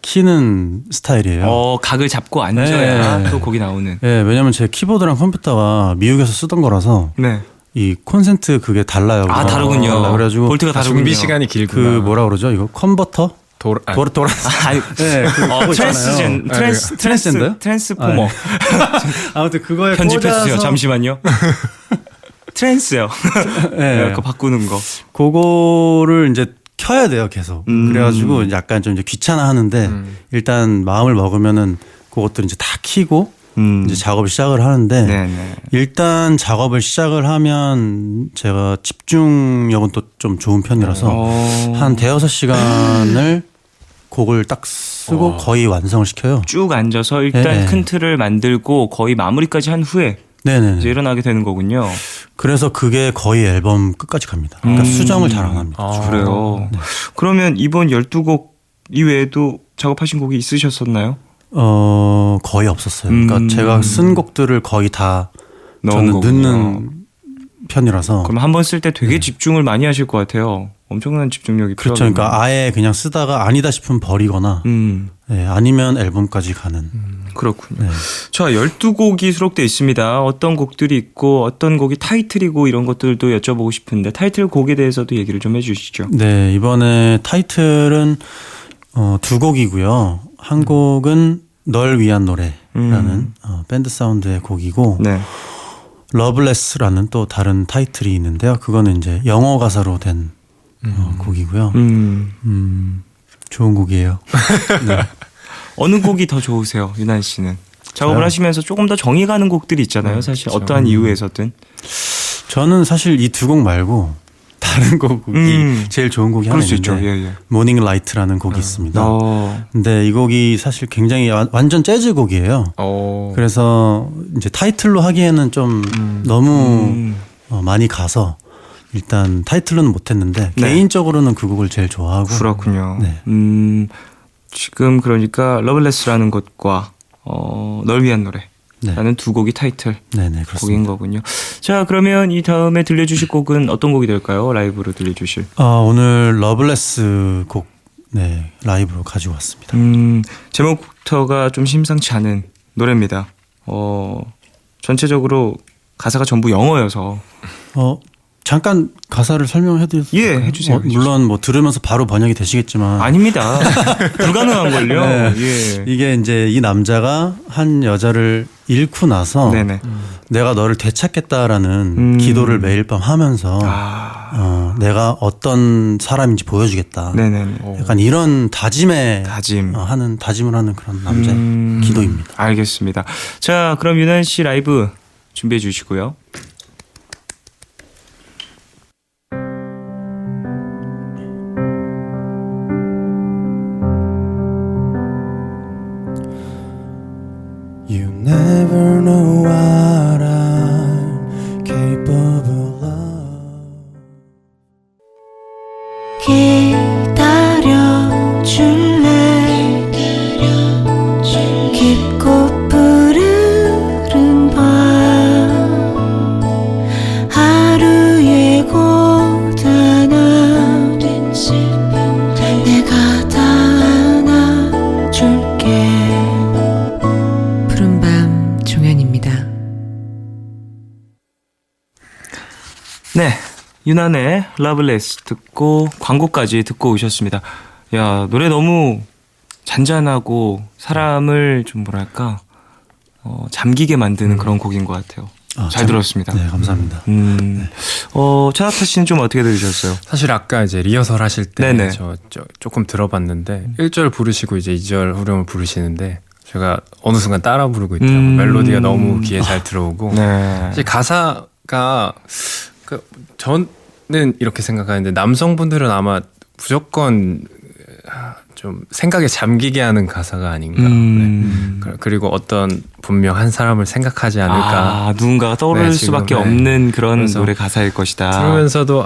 키는 스타일이에요. 각을 잡고 앉아야 네. 또 곡이 나오는. 네, 왜냐면 제 키보드랑 컴퓨터가 미국에서 쓰던 거라서 네. 이 콘센트 그게 달라요. 다르군요. 그래가지고 볼트가 다르군요. 준비 시간이 그 길구나. 뭐라 그러죠? 이거 컨버터? 돌아. 네, 트랜스젠더요? 트랜스포머. 아무튼 그거에 편집해주세요. 꽂아서- 잠시만요. 트랜스요. 네. 그거 바꾸는 거. 그거를 이제 켜야 돼요, 계속. 그래가지고 약간 좀 이제 귀찮아 하는데 일단 마음을 먹으면은 그것들 이제 다 키고 이제 작업을 시작을 하는데 네네. 일단 작업을 시작을 하면 제가 집중력은 또 좀 좋은 편이라서 한 대여섯 시간을 곡을 딱 쓰고 거의 완성을 시켜요. 쭉 앉아서 일단 네. 큰 틀을 만들고 거의 마무리까지 한 후에 네네. 이제 일어나게 되는 거군요. 그래서 그게 거의 앨범 끝까지 갑니다. 그러니까 수정을 잘 안 합니다. 그래요. 네. 그러면 이번 12곡 이외에도 작업하신 곡이 있으셨었나요? 거의 없었어요. 그러니까 제가 쓴 곡들을 거의 다 넣은 저는 거군요. 넣는 편이라서. 그럼 한 번 쓸 때 되게 집중을 많이 하실 것 같아요. 엄청난 집중력이 그렇죠. 필요하군요. 그러니까 아예 그냥 쓰다가 아니다 싶으면 버리거나 네, 아니면 앨범까지 가는. 그렇군요. 네. 자, 12곡이 수록되어 있습니다. 어떤 곡들이 있고 어떤 곡이 타이틀이고 이런 것들도 여쭤보고 싶은데 타이틀곡에 대해서도 얘기를 좀 해주시죠. 네, 이번에 타이틀은 두 곡이고요. 한 곡은 널 위한 노래라는 밴드 사운드의 곡이고 네. 러블레스라는 또 다른 타이틀이 있는데요. 그거는 이제 영어 가사로 된 곡이고요. 좋은 곡이에요. 네. 어느 곡이 더 좋으세요, 유난 씨는? 작업을 저요? 하시면서 조금 더 정이 가는 곡들이 있잖아요. 사실 그렇죠. 어떠한 이유에서든. 저는 사실 이 두 곡 말고 다른 곡이 제일 좋은 곡이 하나 그럴 수 있죠. 있는데 예, 예. 모닝 라이트라는 곡이 있습니다. 어. 근데 이 곡이 사실 굉장히 완전 재즈 곡이에요. 그래서 이제 타이틀로 하기에는 좀 너무 많이 가서 일단 타이틀로는 못했는데 네. 개인적으로는 그 곡을 제일 좋아하고. 그렇군요. 네. 지금 그러니까 러블레스라는 것과 널 위한 노래라는 네. 두 곡이 타이틀 네네 곡인 그렇습니다. 거군요. 자, 그러면 이 다음에 들려주실 곡은 어떤 곡이 될까요? 라이브로 들려주실. 오늘 러블레스 곡 네, 라이브로 가지고 왔습니다. 제목부터가 좀 심상치 않은 노래입니다. 전체적으로 가사가 전부 영어여서. 잠깐 가사를 설명해드려도 예, 될까요? 해주세요. 물론 뭐 들으면서 바로 번역이 되시겠지만 아닙니다. 불가능한 걸요. 네. 예. 이게 이제 이 남자가 한 여자를 잃고 나서 네네. 내가 너를 되찾겠다라는 기도를 매일 밤 하면서 내가 어떤 사람인지 보여주겠다. 네네네. 약간 이런 다짐을 다짐. 하는 그런 남자의 기도입니다. 알겠습니다. 자, 그럼 유난 씨 라이브 준비해 주시고요. You never know what I'm capable of. 기다려줄래 깊고 푸르른 밤 하루의 고단함 내가 다 안아줄게. 푸른밤 종현입니다. 네, 유난의 러블레스 듣고 광고까지 듣고 오셨습니다. 야, 노래 너무 잔잔하고 사람을 좀 뭐랄까 잠기게 만드는 그런 곡인 것 같아요. 잘 들었습니다. 네, 감사합니다. 차나타 씨는 좀 어떻게 들으셨어요? 사실 아까 이제 리허설 하실 때 네네. 저 조금 들어봤는데 1절 부르시고 이제 2절 후렴을 부르시는데 제가 어느 순간 따라 부르고 있더라고요. 멜로디가 너무 귀에 잘 들어오고 네. 사실 가사가 저는 이렇게 생각하는데 남성분들은 아마 무조건 좀 생각에 잠기게 하는 가사가 아닌가. 네. 그리고 어떤 분명 한 사람을 생각하지 않을까. 누군가가 떠오를 네, 지금, 수밖에 네. 없는 그런 그래서 노래 가사일 것이다. 들으면서도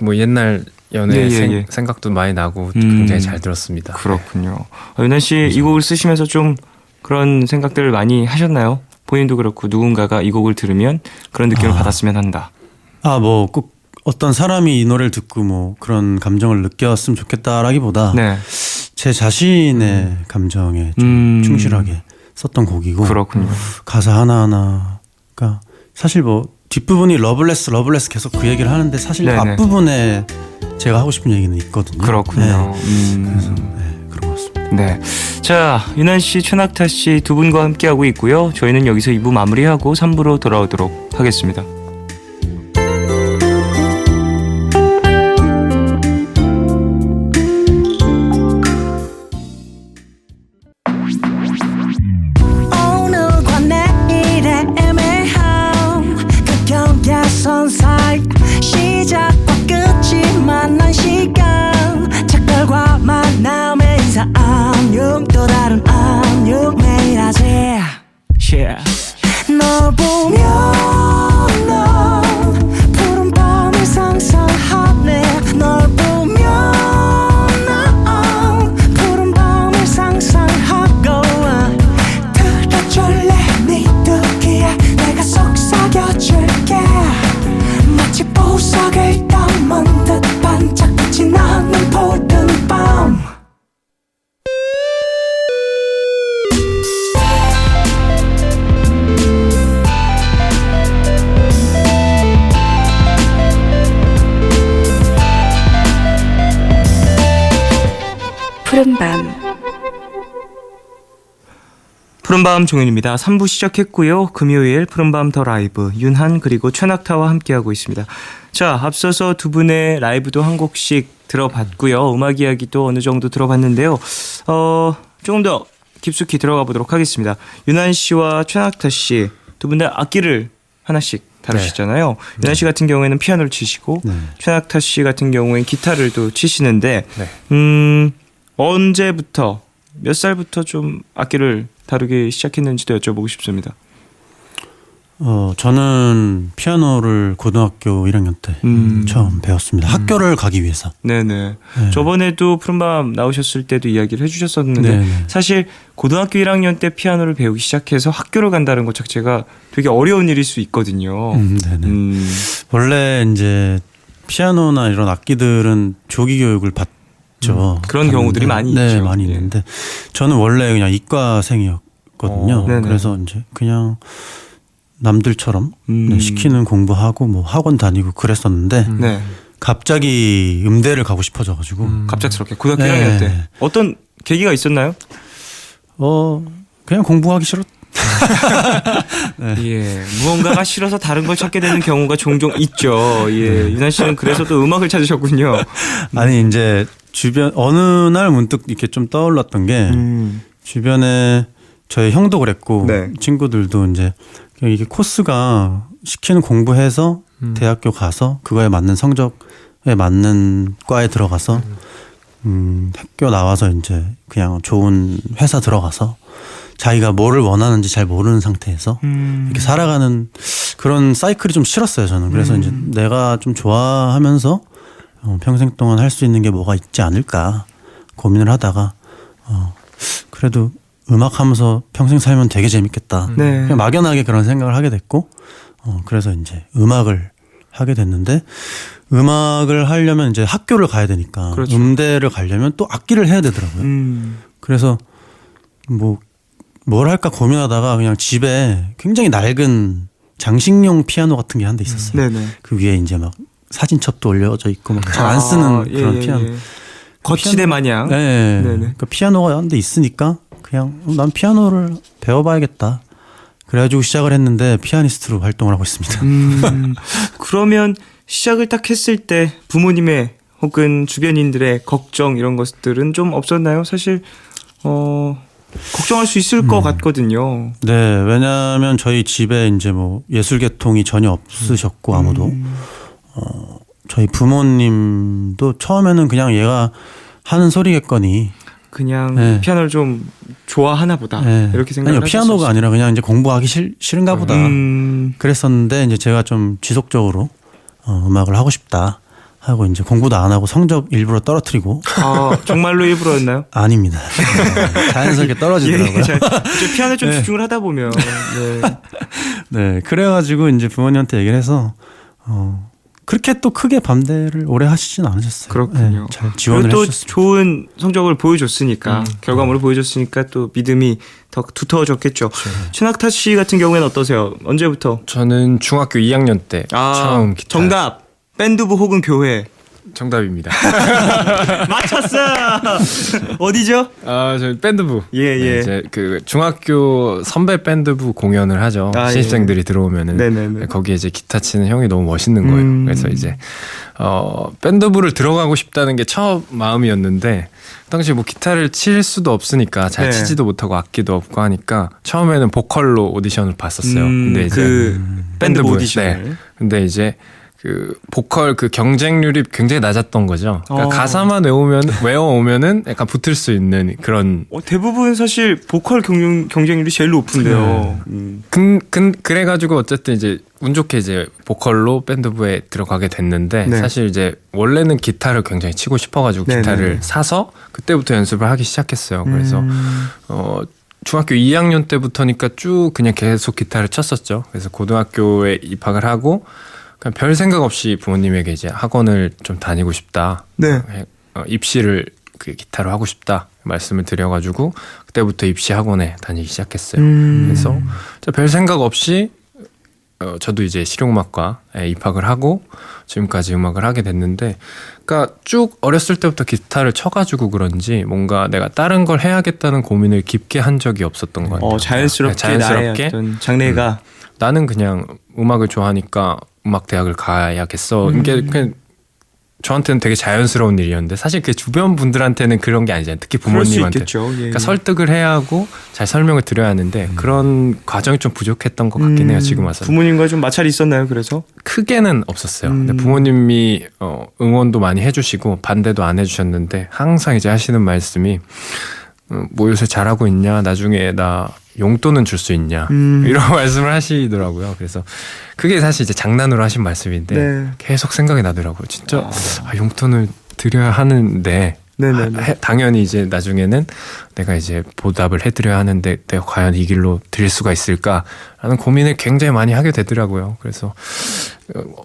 뭐 옛날 연애 예. 생각도 많이 나고 굉장히 잘 들었습니다. 그렇군요. 유난 씨 이 곡을 쓰시면서 좀 그런 생각들을 많이 하셨나요? 본인도 그렇고 누군가가 이 곡을 들으면 그런 느낌을 받았으면 한다. 뭐 꼭 어떤 사람이 이 노래를 듣고 뭐 그런 감정을 느꼈으면 좋겠다라기보다 네. 제 자신의 감정에 좀 충실하게 썼던 곡이고 그렇군요. 가사 하나하나가 사실 뭐 뒷부분이 러블레스 계속 그 얘기를 하는데 사실 네네. 앞부분에 제가 하고 싶은 얘기는 있거든요. 그렇군요. 그래서 그런 것 같습니다. 네. 자, 유난 씨, 최낙타 씨 두 분과 함께하고 있고요. 저희는 여기서 2부 마무리하고 3부로 돌아오도록 하겠습니다. 오늘 관내 동선 사이 시작과 끝이 만난 시간 착각과 만남의 인사 안녕 또 다른 안녕 매일 하지 Yeah. 널 보면 난 푸른 밤을 상상하네 널 보면 난 푸른 밤을 상상하고 들어줄래 네 듣기에 내가 속삭여줄게 마치 보석을 담은 듯 반짝빛이 나는 푸른 밤 푸른밤 푸른밤 종현입니다. 3부 시작했고요. 금요일 푸른밤 더 라이브 윤한 그리고 최낙타와 함께하고 있습니다. 자, 앞서서 두 분의 라이브도 한 곡씩 들어봤고요. 음악 이야기도 어느 정도 들어봤는데요. 조금 더 깊숙이 들어가 보도록 하겠습니다. 윤한 씨와 최낙타 씨 두 분 다 악기를 하나씩 다루시잖아요. 윤한 씨 같은 경우에는 피아노를 치시고 최낙타 씨 같은 경우에는 기타를 또 치시는데 언제부터 몇 살부터 좀 악기를 다루기 시작했는지도 여쭤보고 싶습니다. 저는 피아노를 고등학교 1학년 때 처음 배웠습니다. 학교를 가기 위해서. 네네. 네. 저번에도 푸른밤 나오셨을 때도 이야기를 해주셨었는데 네네. 사실 고등학교 1학년 때 피아노를 배우기 시작해서 학교를 간다는 것 자체가 되게 어려운 일일 수 있거든요. 네네. 원래 이제 피아노나 이런 악기들은 조기 교육을 받죠. 그런 경우들이 많이 네, 있죠. 많이 예. 있는데 저는 원래 그냥 이과생이었거든요. 네네. 그래서 이제 그냥 남들처럼 시키는 공부하고 뭐 학원 다니고 그랬었는데 네. 갑자기 음대를 가고 싶어져가지고 갑작스럽게 고등학교 네. 1학년 때 어떤 계기가 있었나요? 그냥 공부하기 싫었. 예, 무언가가 싫어서 다른 걸 찾게 되는 경우가 종종 있죠. 예, 윤한 씨는 그래서 또 음악을 찾으셨군요. 아니 이제 주변 어느 날 문득 이렇게 좀 떠올랐던 게 주변에 저희 형도 그랬고 네. 친구들도 이제 그냥 이게 코스가 시키는 공부해서 대학교 가서 그거에 맞는 성적에 맞는 과에 들어가서 학교 나와서 이제 그냥 좋은 회사 들어가서 자기가 뭐를 원하는지 잘 모르는 상태에서 이렇게 살아가는 그런 사이클이 좀 싫었어요 저는. 그래서 이제 내가 좀 좋아하면서 평생 동안 할 수 있는 게 뭐가 있지 않을까 고민을 하다가 그래도 음악하면서 평생 살면 되게 재밌겠다. 네. 그냥 막연하게 그런 생각을 하게 됐고 그래서 이제 음악을 하게 됐는데 음악을 하려면 이제 학교를 가야 되니까 그렇죠. 음대를 가려면 또 악기를 해야 되더라고요. 그래서 뭘 할까 고민하다가 그냥 집에 굉장히 낡은 장식용 피아노 같은 게 한 대 있었어요. 네네. 그 위에 이제 막 사진첩도 올려져 있고 막 잘 안 쓰는 그런 피아노. 거치대 마냥. 네. 네네. 그러니까 피아노가 한 대 있으니까 그냥 난 피아노를 배워봐야겠다. 그래가지고 시작을 했는데 피아니스트로 활동을 하고 있습니다. 그러면 시작을 딱 했을 때 부모님의 혹은 주변인들의 걱정 이런 것들은 좀 없었나요? 사실 걱정할 수 있을 것 같거든요. 네, 왜냐하면 저희 집에 이제 뭐 예술 계통이 전혀 없으셨고 아무도 저희 부모님도 처음에는 그냥 얘가 하는 소리겠거니 그냥 네. 피아노를 좀 좋아하나 보다 네. 이렇게 생각을 아니요, 피아노가 아니라 그냥 이제 공부하기 싫은가 보다 그랬었는데 이제 제가 좀 지속적으로 음악을 하고 싶다 하고 이제 공부도 안 하고 성적 일부러 떨어뜨리고 정말로 일부러였나요? 아닙니다. 자연스럽게 떨어지더라고요. 이제 피아노 좀 집중을 하다 보면 네. 네, 그래가지고 이제 부모님한테 얘기를 해서 그렇게 또 크게 반대를 오래 하시진 않으셨어요. 그렇군요. 네, 잘 지원을 그리고 또 해주셨습니다. 좋은 성적을 보여줬으니까 결과물을 보여줬으니까 또 믿음이 더 두터워졌겠죠. 최낙타 씨 같은 경우에는 어떠세요? 언제부터? 저는 중학교 2학년 때 처음 기타. 정답 밴드부 혹은 교회. 정답입니다. 맞췄어. 어디죠? 아, 저 밴드부. 예, 예. 이제 그 중학교 선배 밴드부 공연을 하죠. 아, 신입생들이 들어오면은 네네네. 거기에 이제 기타 치는 형이 너무 멋있는 거예요. 그래서 이제 밴드부를 들어가고 싶다는 게 처음 마음이었는데 당시 뭐 기타를 칠 수도 없으니까 잘 네. 치지도 못하고 악기도 없고 하니까 처음에는 보컬로 오디션을 봤었어요. 근데 이제 그 밴드 밴드부에, 오디션을. 네. 근데 이제 그 보컬 그 경쟁률이 굉장히 낮았던 거죠. 그러니까 가사만 외워오면은 약간 붙을 수 있는 그런. 대부분 사실 보컬 경쟁률이 제일 높은데요. 그래가지고 어쨌든 이제 운 좋게 이제 보컬로 밴드부에 들어가게 됐는데 네. 사실 이제 원래는 기타를 굉장히 치고 싶어가지고 네네. 기타를 사서 그때부터 연습을 하기 시작했어요. 그래서 중학교 2학년 때부터니까 쭉 그냥 계속 기타를 쳤었죠. 그래서 고등학교에 입학을 하고 그냥 별 생각 없이 부모님에게 이제 학원을 좀 다니고 싶다. 네. 입시를 그 기타로 하고 싶다 말씀을 드려가지고 그때부터 입시 학원에 다니기 시작했어요. 그래서 별 생각 없이 저도 이제 실용음악과에 입학을 하고 지금까지 음악을 하게 됐는데, 그러니까 쭉 어렸을 때부터 기타를 쳐가지고 그런지 뭔가 내가 다른 걸 해야겠다는 고민을 깊게 한 적이 없었던 것 같아요. 자연스럽게 나의 어떤 장래가 나는 그냥 음악을 좋아하니까 음악 대학을 가야겠어. 이게 그냥 저한테는 되게 자연스러운 일이었는데 사실 그 주변 분들한테는 그런 게 아니잖아요. 특히 그럴 수 부모님한테. 있겠죠. 예, 그러니까 설득을 해야 하고 잘 설명을 드려야 하는데 그런 과정이 좀 부족했던 것 같긴 해요. 지금 와서. 부모님과 좀 마찰이 있었나요? 그래서 크게는 없었어요. 근데 부모님이 응원도 많이 해주시고 반대도 안 해주셨는데 항상 이제 하시는 말씀이 뭐 요새 잘하고 있냐? 나중에 나 용돈은 줄 수 있냐? 이런 말씀을 하시더라고요. 그래서 그게 사실 이제 장난으로 하신 말씀인데 네. 계속 생각이 나더라고요. 진짜 용돈을 드려야 하는데 네네네. 당연히 이제 나중에는 내가 이제 보답을 해드려야 하는데 내가 과연 이 길로 드릴 수가 있을까라는 고민을 굉장히 많이 하게 되더라고요. 그래서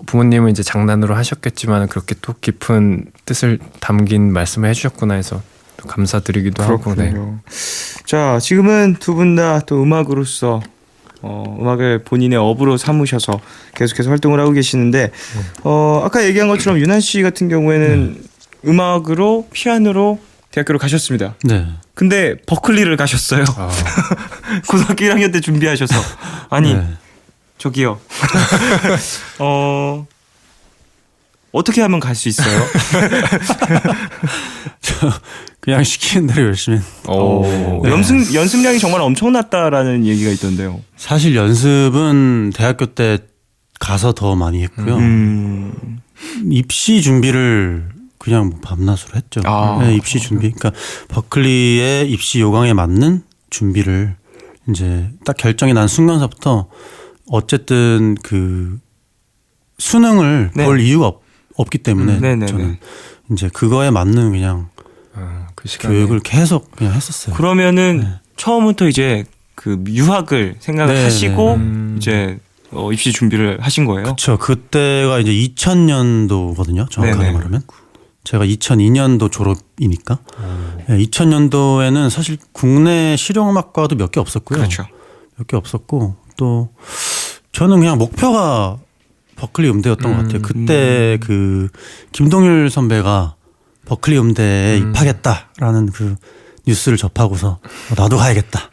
부모님은 이제 장난으로 하셨겠지만 그렇게 또 깊은 뜻을 담긴 말씀을 해주셨구나 해서 또 감사드리기도 하고. 네. 자, 지금은 두 분 다 또 음악으로서 음악을 본인의 업으로 삼으셔서 계속해서 활동을 하고 계시는데 아까 얘기한 것처럼 윤한 씨 같은 경우에는 음악으로 피아노로 대학교를 가셨습니다. 네. 근데 버클리를 가셨어요. 고등학교 1학년 때 준비하셔서 아니 네. 저기요. 어떻게 하면 갈 수 있어요? 그냥 시키는 대로 열심히. 네. 연습량이 정말 엄청났다라는 얘기가 있던데요. 사실 연습은 대학교 때 가서 더 많이 했고요. 입시 준비를 그냥 뭐 밤낮으로 했죠. 네, 입시 준비. 그러니까 버클리의 입시 요강에 맞는 준비를 이제 딱 결정이 난 순간서부터 어쨌든 그 수능을 네. 볼 이유가 없기 때문에 네네네. 저는 이제 그거에 맞는 그냥 그 시간에 교육을 계속 그냥 했었어요. 그러면은 네. 처음부터 이제 그 유학을 생각을 네, 하시고 네. 이제 입시 준비를 하신 거예요? 그렇죠. 그때가 이제 2000년도거든요. 정확하게 네네. 말하면. 제가 2002년도 졸업이니까. 네, 2000년도에는 사실 국내 실용음악과도 몇 개 없었고요. 그렇죠. 몇 개 없었고 또 저는 그냥 목표가 버클리 음대였던 것 같아요. 그때 그 김동률 선배가 버클리 음대에 입학했다라는 그 뉴스를 접하고서 나도 가야겠다.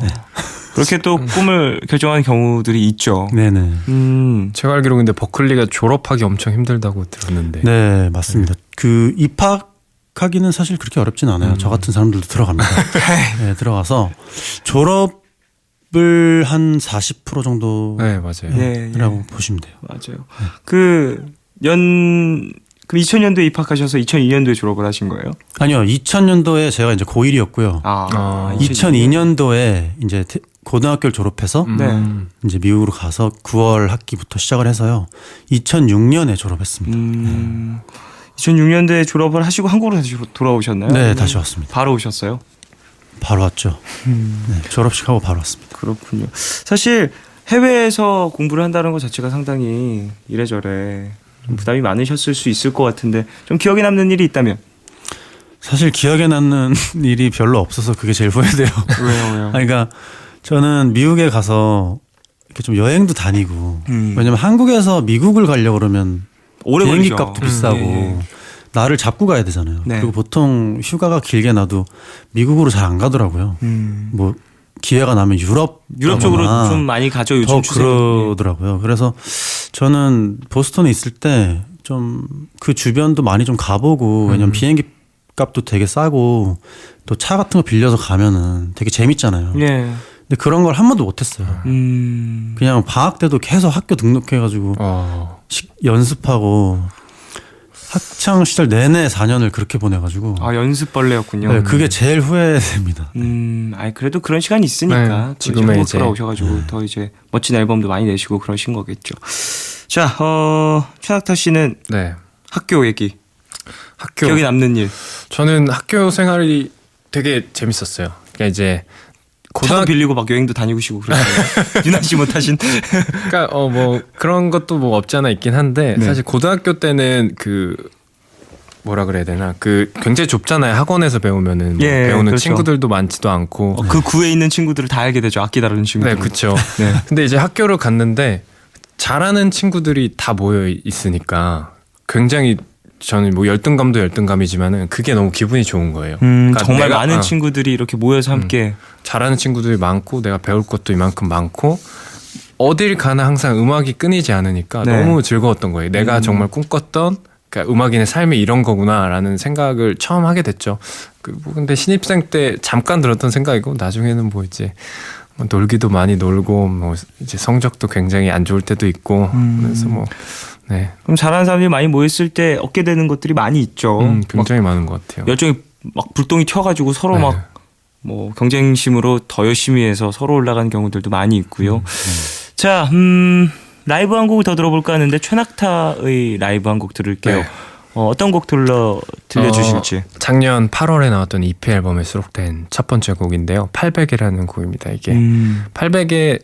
네. 그렇게 또 꿈을 결정하는 경우들이 있죠. 네네. 제가 알기로 근데 버클리가 졸업하기 엄청 힘들다고 들었는데. 네, 맞습니다. 그 입학하기는 사실 그렇게 어렵진 않아요. 저 같은 사람들도 들어갑니다. 네, 들어가서 졸업을 한 40% 정도라고 네, 맞아요. 보시면 돼요. 맞아요. 그럼 2000년도에 입학하셔서 2002년도에 졸업을 하신 거예요? 아니요, 2000년도에 제가 이제 고1이었고요. 2002년도에 이제 고등학교를 졸업해서 네. 이제 미국으로 가서 9월 학기부터 시작을 해서요. 2006년에 졸업했습니다. 2006년도에 졸업을 하시고 한국으로 다시 돌아오셨나요? 네, 다시 왔습니다. 바로 오셨어요? 바로 왔죠. 네, 졸업식하고 바로 왔습니다. 그렇군요. 사실 해외에서 공부를 한다는 것 자체가 상당히 이래저래 좀 부담이 많으셨을 수 있을 것 같은데 좀 기억에 남는 일이 있다면? 사실 기억에 남는 일이 별로 없어서 그게 제일 후회돼요. 왜요? 그러니까 저는 미국에 가서 이렇게 좀 여행도 다니고 왜냐면 한국에서 미국을 가려고 그러면 오래 비행기 걸리죠. 값도 비싸고 예. 나를 잡고 가야 되잖아요. 네. 그리고 보통 휴가가 길게 나도 미국으로 잘 안 가더라고요. 뭐 기회가 나면 유럽 쪽으로 가거나 좀 많이 가죠. 요즘 더 추세. 그러더라고요. 그래서 저는 보스턴에 있을 때 좀 그 주변도 많이 좀 가보고 왜냐면 비행기 값도 되게 싸고 또 차 같은 거 빌려서 가면은 되게 재밌잖아요. 예. 근데 그런 걸 한 번도 못했어요. 그냥 방학 때도 계속 학교 등록해가지고 연습하고 학창 시절 내내 4년을 그렇게 보내가지고 아 연습벌레였군요. 네, 그게 제일 후회됩니다. 아니 그래도 그런 시간이 있으니까 네, 지금에 지금의 이제 돌아오셔가지고 더 이제 멋진 앨범도 많이 내시고 그러신 거겠죠. 자, 최낙타 씨는 네. 학교 얘기, 학교. 기억에 남는 일. 저는 학교 생활이 되게 재밌었어요. 그러니까 이제 차도 빌리고 막 여행도 다니시고 그러잖아요. 유나 씨 못하신. 그러니까 뭐 그런 것도 뭐 없지 않아 있긴 한데 네. 사실 고등학교 때는 그 뭐라 그래야 되나 그 굉장히 좁잖아요. 학원에서 배우면은 뭐 예, 배우는 그렇죠. 친구들도 많지도 않고. 그 구에 있는 친구들을 다 알게 되죠. 악기 다루는 친구들. 네, 그렇죠. 네. 근데 이제 학교를 갔는데 잘하는 친구들이 다 모여 있으니까 굉장히 저는 뭐 열등감도 열등감이지만은 그게 너무 기분이 좋은 거예요. 그러니까 정말 내가, 많은 친구들이 이렇게 모여서 함께. 잘하는 친구들이 많고 내가 배울 것도 이만큼 많고 어딜 가나 항상 음악이 끊이지 않으니까 네. 너무 즐거웠던 거예요. 내가 정말 꿈꿨던 그러니까 음악인의 삶이 이런 거구나라는 생각을 처음 하게 됐죠. 뭐 근데 신입생 때 잠깐 들었던 생각이고 나중에는 뭐 이제 뭐 놀기도 많이 놀고 뭐 이제 성적도 굉장히 안 좋을 때도 있고 그래서 뭐 네. 그럼 잘하는 사람들이 많이 모였을 때 얻게 되는 것들이 많이 있죠. 굉장히 많은 것 같아요. 열정이 막 불똥이 튀어가지고 서로 네. 막 뭐 경쟁심으로 더 열심히 해서 서로 올라가는 경우들도 많이 있고요. 자, 라이브 한 곡을 더 들어볼까 하는데 최낙타의 라이브 한 곡 들을게요. 네. 어떤 곡 들려주실지. 작년 8월에 나왔던 EP 앨범에 수록된 첫 번째 곡인데요. 800이라는 곡입니다. 이게 800에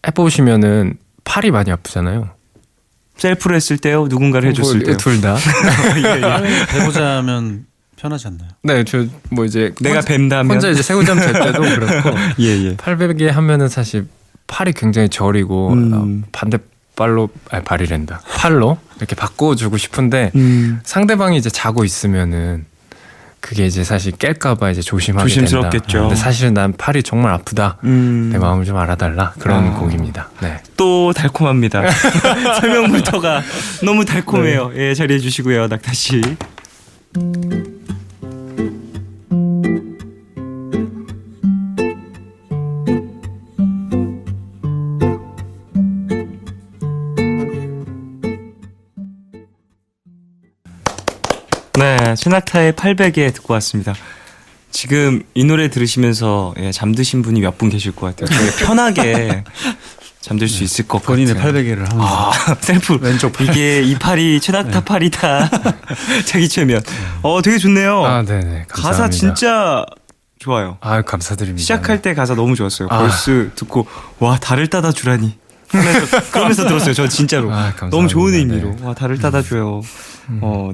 해보시면은 팔이 많이 아프잖아요. 셀프로 했을 때요? 누군가를 해줬을 때요? 둘 다. 해보자면 편하지 않나요? 네, 저 뭐 이제 내가 뱀다면 혼자 이제 새우잠 잘 때도 그렇고 예. 800에 하면은 사실 팔이 굉장히 저리고 반대발로 발이랜다. 팔로 이렇게 바꿔주고 싶은데 상대방이 이제 자고 있으면은 그게 이제 사실 깰까봐 이제 조심하게 조심스럽겠죠. 된다. 근데 사실은 난 팔이 정말 아프다. 내 마음을 좀 알아달라 그런 곡입니다. 네. 또 달콤합니다. 설명부터가 너무 달콤해요. 예, 자리해 주시고요, 낙타 씨. 네, 최낙타의 800에 듣고 왔습니다. 지금 이 노래 들으시면서 잠드신 분이 몇 분 계실 것 같아요. 되게 편하게 잠들 수 있을 것 본인의 같아요. 800개를 하면서 셀프 왼쪽 팔. 이게 이 팔이 최낙타 팔이다. 자기 최면. 되게 좋네요. 아, 네네. 감사합니다. 가사 진짜 좋아요. 아, 감사드립니다. 시작할 때 가사 너무 좋았어요. 아. 벌스 듣고 와 달을 따다 주라니. 그러면서 들었어요. 저 진짜로 감사합니다. 너무 좋은 의미로 네. 와 달을 따다 줘요.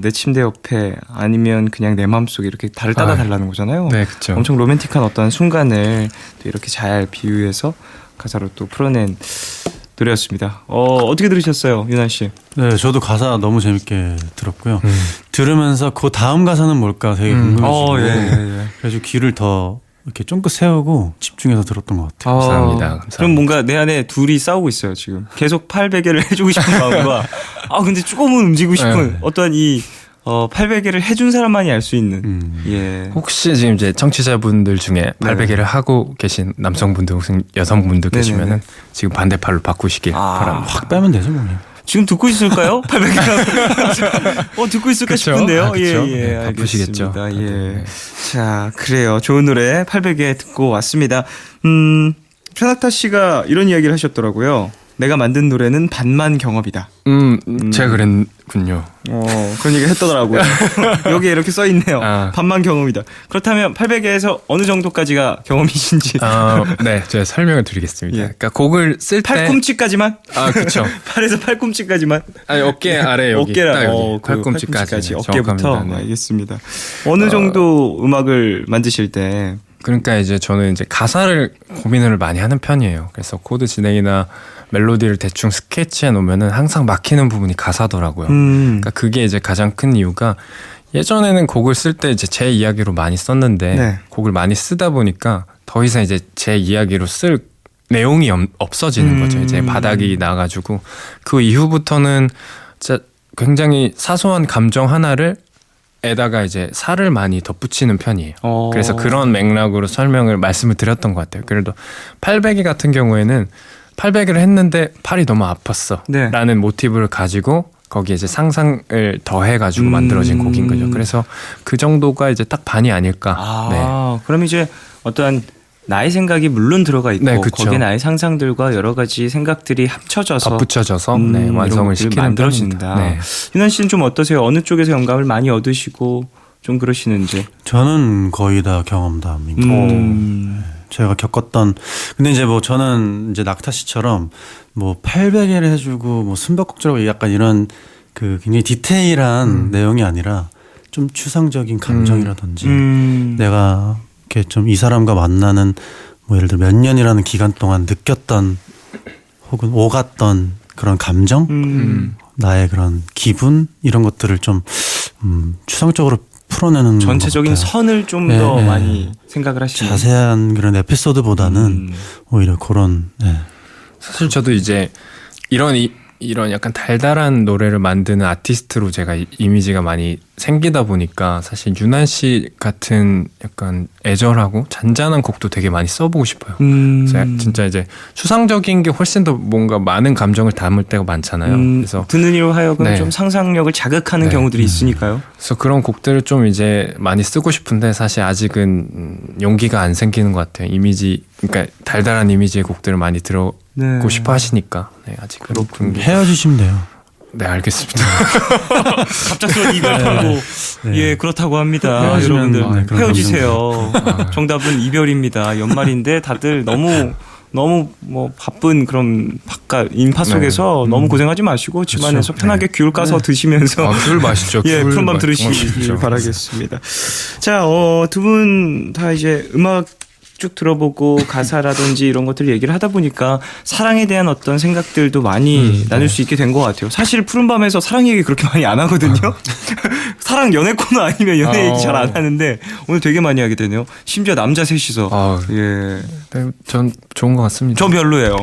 내 침대 옆에 아니면 그냥 내 마음속에 이렇게 달을 따다 달라는 거잖아요. 네, 그렇죠. 엄청 로맨틱한 어떤 순간을 또 이렇게 잘 비유해서 가사로 또 풀어낸 노래였습니다. 어떻게 들으셨어요, 유나 씨? 네, 저도 가사 너무 재밌게 들었고요. 들으면서 그 다음 가사는 뭘까 되게 궁금해지고 그래서 귀를 더 이렇게 쫑긋 세우고 집중해서 들었던 것 같아요. 감사합니다. 그럼 뭔가 내 안에 둘이 싸우고 있어요 지금. 계속 800개를 해주고 싶은 마음과 근데 조금은 움직이고 싶은 어떠한 이 800개를 해준 사람만이 알 수 있는. 예. 혹시 지금 이제 청취자분들 중에 800개를 하고 계신 남성분들 혹은 여성분들 네네네. 계시면은 지금 반대팔로 바꾸시길 바랍니다. 확 빼면 되죠, 뭐. 지금 듣고 있을까요? 800개라고. 듣고 있을까 그쵸? 싶은데요. 그쵸? 예, 네, 바쁘시겠죠. 알겠습니다. 예. 네. 자, 그래요. 좋은 노래 800개 듣고 왔습니다. 최낙타 씨가 이런 이야기를 하셨더라고요. 내가 만든 노래는 반만 경험이다. 제가 그랬군요. 그런 얘기 했더라고요. 여기에 이렇게 써 있네요. 반만 경험이다. 그렇다면 800개에서 어느 정도까지가 경험이신지. 네, 제가 설명을 드리겠습니다. 예. 그러니까 곡을 쓸 때 팔꿈치까지만? 그렇죠. 팔에서 팔꿈치까지만? 아니 어깨 아래 여기 어깨라, 딱 여기 그 팔꿈치까지 어깨부터. 정확합니다. 네. 알겠습니다. 어느 정도 음악을 만드실 때 그러니까 이제 저는 이제 가사를 고민을 많이 하는 편이에요. 그래서 코드 진행이나 멜로디를 대충 스케치해 놓으면은 항상 막히는 부분이 가사더라고요. 그러니까 그게 이제 가장 큰 이유가 예전에는 곡을 쓸 때 이제 제 이야기로 많이 썼는데 네. 곡을 많이 쓰다 보니까 더 이상 이제 제 이야기로 쓸 내용이 없어지는 거죠. 이제 바닥이 나가지고 그 이후부터는 진짜 굉장히 사소한 감정 하나를 에다가 이제 살을 많이 덧붙이는 편이에요. 그래서 그런 맥락으로 말씀을 드렸던 것 같아요. 그래도 팔베기 같은 경우에는 팔베기를 했는데 팔이 너무 아팠어 네. 라는 모티브를 가지고 거기에 이제 상상을 더해가지고 만들어진 곡인 거죠. 그래서 그 정도가 이제 딱 반이 아닐까. 네. 그럼 이제 어떠한 나의 생각이 물론 들어가 있고 네, 그쵸. 거기에 나의 상상들과 여러 가지 생각들이 합쳐져서 덧붙여져서 이런 완성을 곡들이 시키는 만들어진다. 편입니다. 네. 윤한 씨는 좀 어떠세요? 어느 쪽에서 영감을 많이 얻으시고 좀 그러시는지. 저는 거의 다 경험담인 것 같아요. 제가 겪었던 근데 이제 뭐 저는 이제 낙타 씨처럼 뭐 팔베개를 해주고 뭐 숨바꼭질하고 약간 이런 그 굉장히 디테일한 내용이 아니라 좀 추상적인 감정이라든지 내가 이렇게 좀 이 사람과 만나는 뭐 예를 들어 몇 년이라는 기간 동안 느꼈던 혹은 오갔던 그런 감정, 나의 그런 기분 이런 것들을 좀 추상적으로 풀어내는 전체적인 것 같아요. 선을 좀 더 많이 생각을 하시는. 자세한 그런 에피소드보다는 오히려 그런 사실 저도 이제 이런 약간 달달한 노래를 만드는 아티스트로 제가 이미지가 많이 생기다 보니까 사실 윤한 씨 같은 약간 애절하고 잔잔한 곡도 되게 많이 써보고 싶어요. 그래서 진짜 이제 추상적인 게 훨씬 더 뭔가 많은 감정을 담을 때가 많잖아요. 그래서 듣는 이로 하여금 네. 좀 상상력을 자극하는 네. 경우들이 있으니까요. 그래서 그런 곡들을 좀 이제 많이 쓰고 싶은데 사실 아직은 용기가 안 생기는 것 같아요. 그러니까 달달한 이미지의 곡들을 많이 들어고 네. 싶어 하시니까 아직은 그런 게. 헤어지시면 돼요. 네, 알겠습니다. 갑작스러운 이별 통보. 예, 그렇다고 합니다. 헤어지면 여러분들 그런 헤어지세요. 정답은 이별입니다. 연말인데 다들 너무 뭐 바쁜 그런 바깥 인파 속에서 너무 고생하지 마시고 집안에서 편하게 귤 까서 드시면서 귤 마시죠. 예, 귤 푸른밤 정말 들으시길 맛있죠. 바라겠습니다. 자, 두 분 다 이제 음악 쭉 들어보고 가사라든지 이런 것들을 얘기를 하다 보니까 사랑에 대한 어떤 생각들도 많이 나눌 수 있게 된 것 같아요. 사실 푸른밤에서 사랑 얘기 그렇게 많이 안 하거든요. 사랑 연애 코너 아니면 연애 얘기 잘 안 하는데 오늘 되게 많이 하게 되네요. 심지어 남자 셋이서. 예. 네, 전 좋은 것 같습니다. 전 별로예요.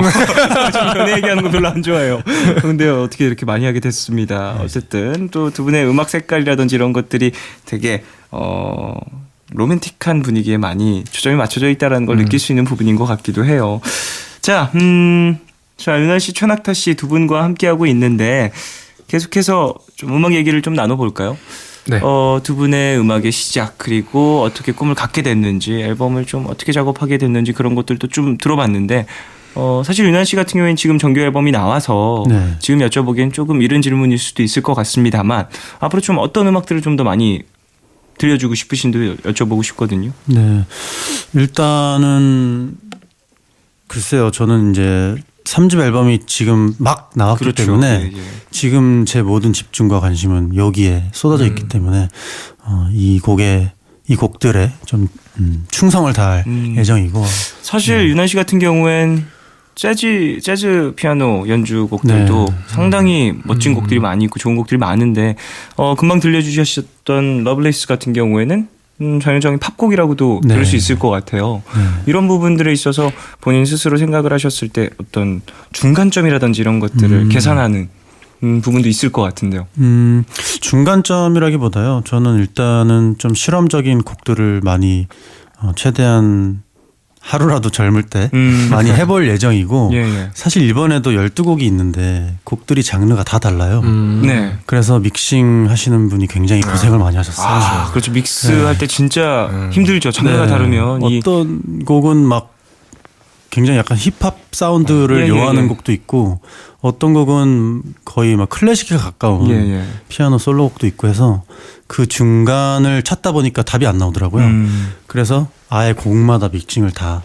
전 연애 얘기하는 거 별로 안 좋아해요. 근데 어떻게 이렇게 많이 하게 됐습니다. 어쨌든 또 두 분의 음악 색깔이라든지 이런 것들이 되게 로맨틱한 분위기에 많이 초점이 맞춰져 있다는 걸 느낄 수 있는 부분인 것 같기도 해요. 자, 윤한 씨, 최낙타 씨 두 분과 함께하고 있는데 계속해서 좀 음악 얘기를 좀 나눠볼까요? 네. 두 분의 음악의 시작 그리고 어떻게 꿈을 갖게 됐는지 앨범을 좀 어떻게 작업하게 됐는지 그런 것들도 좀 들어봤는데 사실 윤한 씨 같은 경우에는 지금 정규 앨범이 나와서 네. 지금 여쭤보기엔 조금 이른 질문일 수도 있을 것 같습니다만 앞으로 좀 어떤 음악들을 좀 더 많이 들려주고 싶으신데 여쭤보고 싶거든요. 네. 일단은 글쎄요. 저는 이제 3집 앨범이 지금 막 나왔기 그렇죠. 때문에 예, 예. 지금 제 모든 집중과 관심은 여기에 쏟아져 있기 때문에 이 곡들에 좀 충성을 다할 예정이고 사실 윤한 씨 같은 경우엔 재즈 피아노 연주곡들도 네. 상당히 멋진 곡들이 많이 있고 좋은 곡들이 많은데 금방 들려주셨던 러블레이스 같은 경우에는 전형적인 팝곡이라고도 네. 들을 수 있을 것 같아요. 이런 부분들에 있어서 본인 스스로 생각을 하셨을 때 어떤 중간점이라든지 이런 것들을 계산하는 부분도 있을 것 같은데요. 중간점이라기보다요. 저는 일단은 좀 실험적인 곡들을 많이 최대한 하루라도 젊을 때 많이 해볼 예정이고 예, 예. 사실 이번에도 12곡이 있는데 곡들이 장르가 다 달라요. 네. 그래서 믹싱 하시는 분이 굉장히 고생을 많이 하셨어요. 그렇죠. 믹스할 때 진짜 힘들죠. 장르가 네. 다르면 어떤 곡은 막 굉장히 약간 힙합 사운드를 예, 요하는 예. 곡도 있고 어떤 곡은 거의 막 클래식에 가까운 예, 예. 피아노 솔로곡도 있고 해서 그 중간을 찾다 보니까 답이 안 나오더라고요. 그래서 아예 곡마다 믹싱을 다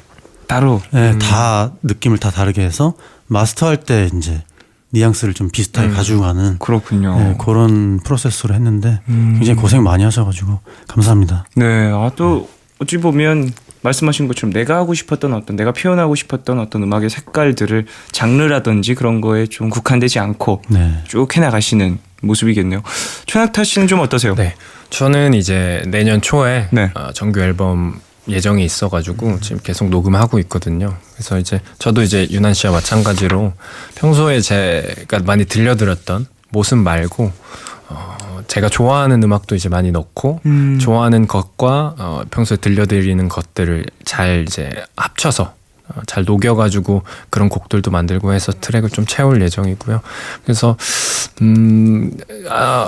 따로 다 느낌을 다 다르게 해서 마스터할 때 이제 뉘앙스를 좀 비슷하게 가지고 가는 그렇군요. 네, 그런 프로세스로 했는데 굉장히 고생 많이 하셔가지고 감사합니다. 네, 또 어찌 보면 말씀하신 것처럼 내가 하고 싶었던 어떤 내가 표현하고 싶었던 어떤 음악의 색깔들을 장르라든지 그런 거에 좀 국한되지 않고 네. 쭉 해나가시는 모습이겠네요. 최낙타 씨는 좀 어떠세요? 네, 저는 이제 내년 초에 네. 정규 앨범 예정이 있어가지고 지금 계속 녹음하고 있거든요. 그래서 이제 저도 이제 유난 씨와 마찬가지로 평소에 제가 많이 들려드렸던 모습 말고 제가 좋아하는 음악도 이제 많이 넣고 좋아하는 것과 평소에 들려드리는 것들을 잘 이제 합쳐서 잘 녹여가지고 그런 곡들도 만들고 해서 트랙을 좀 채울 예정이고요. 그래서